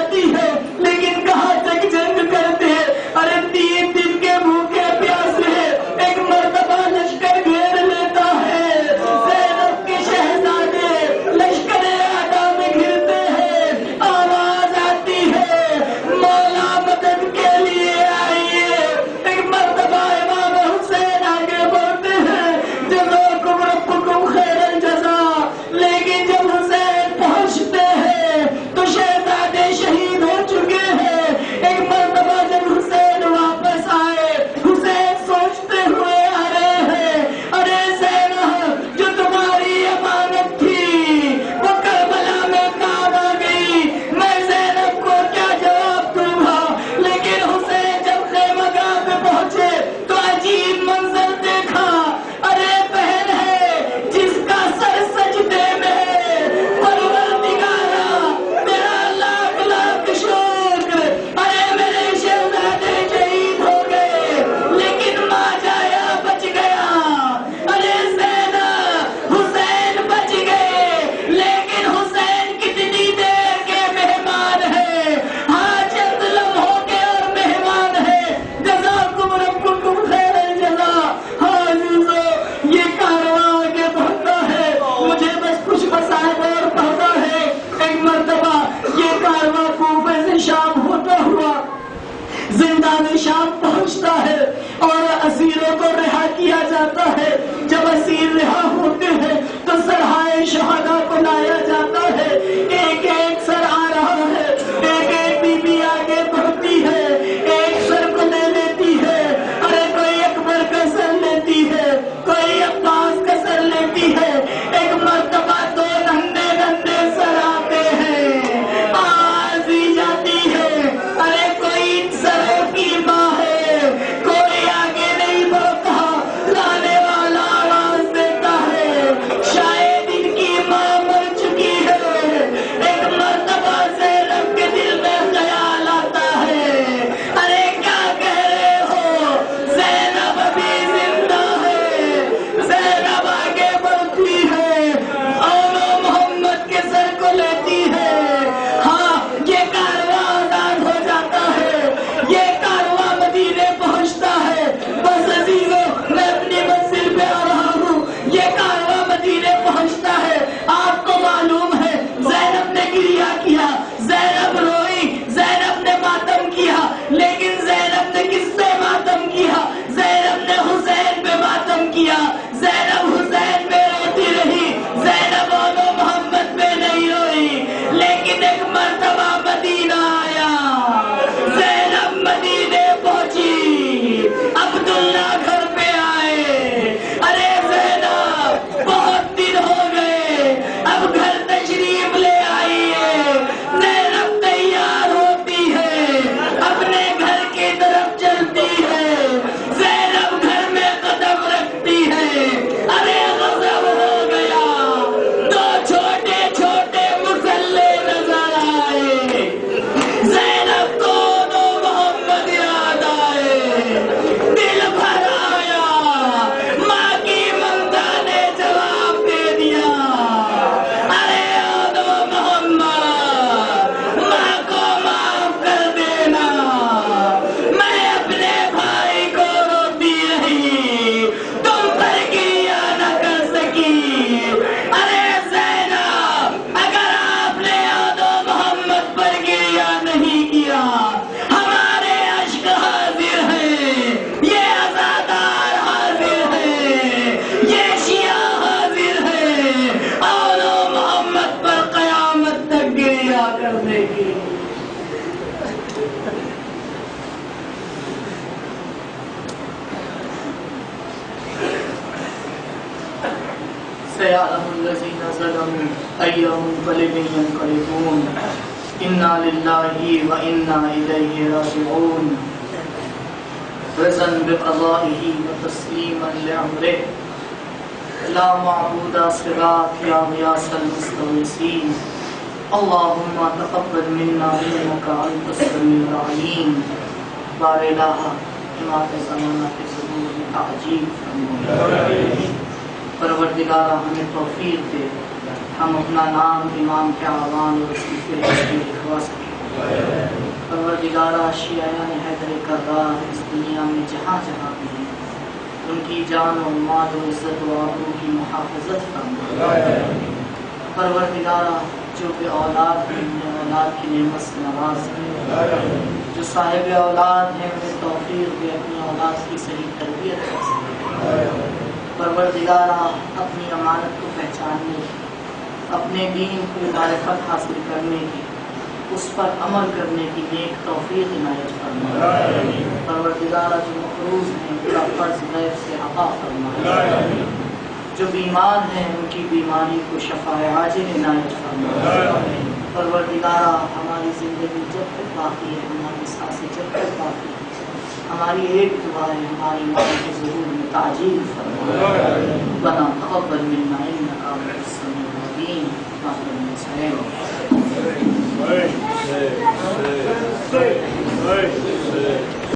میدان شام پہنچتا ہے اور اسیروں کو رہا کیا جاتا ہے. جب اسیر رہا ہوتے ہیں تو سرحائے شہداء کو لایا جاتا ہے. ایک ایک سر آ رہا ہے, ایک ایک بی بی آگے بڑھتی ہے, ایک سر کو لے لیتی ہے. ارے کوئی اکبر کا سر لیتی ہے, کوئی عباس کا سر لیتی ہے. ایک مرتبہ دو ننھے ننھے سر آتے ہیں, آواز دی جاتی ہے. ارے کوئی ان سروں کی ماں ہے, کوئی آگے نہیں بڑھتا. لانے والا آواز دیتا ہے, شاید ان کی ماں مر چکی ہے. ایک مرتبہ زینب کے دل میں خیال آتا ہے, ارے کیا کہہ رہے ہو, زینب ابھی زندہ ہے. زینب آگے بڑھتی ہے اور وہ محمد کے سر کو لیتی ہے. ہاں, یہ کارواں آزاد ہو جاتا ہے, یہ کارواں مدینے پہنچتا ہے. بس عزیزو, میں اپنی منزل پہ آ رہا ہوں. یہ کارواں مدینے پہنچتا ہے. آپ کو معلوم ہے زینب نے گریہ کیا, زینب روئی, زینب نے ماتم کیا, لیکن زینب نے کس پہ ماتم کیا؟ زینب نے حسین پہ ماتم کیا. زینب حسین پہ روتی رہی, زینب اولو محمد پہ نہیں روئی. لیکن ایک مرتبہ مدینہ آیا, زینب مدینے پہنچی, عبداللہ گھر پہ آئے. ارے زینب, بہت دن ہو گئے, اب گھر تشریف لے آئیے. زینب تیار ہوتی ہے, اپنے گھر کی طرف چلتی ہے. زینب گھر میں قدم رکھتی ہے. ارے غضب ہو گیا, دو چھوٹے چھوٹے مسلے نظر آئے. زینب کو دو محمد یاد آئے, دل بھر آیا. ماں کی ممتا نے جواب دے دیا, ارے دو محمد, ماں کو معاف کر دینا. میں اپنے بھائی کو روتی رہی, تم پر گریہ نہ کر سکی. ارے زینب, اگر آپ نے دو محمد پر گریہ نہیں کیا, ہمارے اشک حاضر ہیں, یہ عزادار حاضر ہیں, یہ شیعہ حاضر ہیں, اور محمد پر قیامت تک گریہ کرنے کی. سيعلم الذين ظلموا أي منقلب ينقلبون إنا لله وإنا إليه راجعون رضا بقضائه وتسليما لأمره لا معبود سواك يا غياث المستغيثين اللهم تقبل منا إنك أنت السميع العليم بار الہ امام زمانہ کے ظہور میں تعجیل فرما. پروردگارہ ہمیں توفیق دے, ہم اپنا نام امام کے آوان اور اس کی فہرست میں لکھوا سکیں. پروردگارہ شیعیان حیدر کرار اس دنیا میں جہاں جہاں بھی ہیں, ان کی جان و مال و عزت و آبرو کی محافظت فرما. پروردگارہ جو بے اولاد ہیں انہیں اولاد کی نعمت سے نواز ہیں, جو صاحب اولاد ہیں انہیں توفیق دے اپنی اولاد کی صحیح تربیت کر سکیں. پروردگارہ اپنی امانت کو پہچاننے کی, اپنے دین کو معرفت حاصل کرنے کی, اس پر عمل کرنے کی نیک توفیق عنایت فرما. پروردگارہ جو مقروض ہیں ان کا قرض غیب سے عطا فرما. جو بیمار ہیں ان کی بیماری کو شفاء عاجل عنایت فرما. پروردگارہ ہماری زندگی جب تک باقی ہے, ہماری سانسیں جب تک باقی ہے, ہماری ایک دعا ہے ہماری ماں کے ظہور میں تعجیل فرما. ربنا تقبل منا انک انت السمیع العلیم.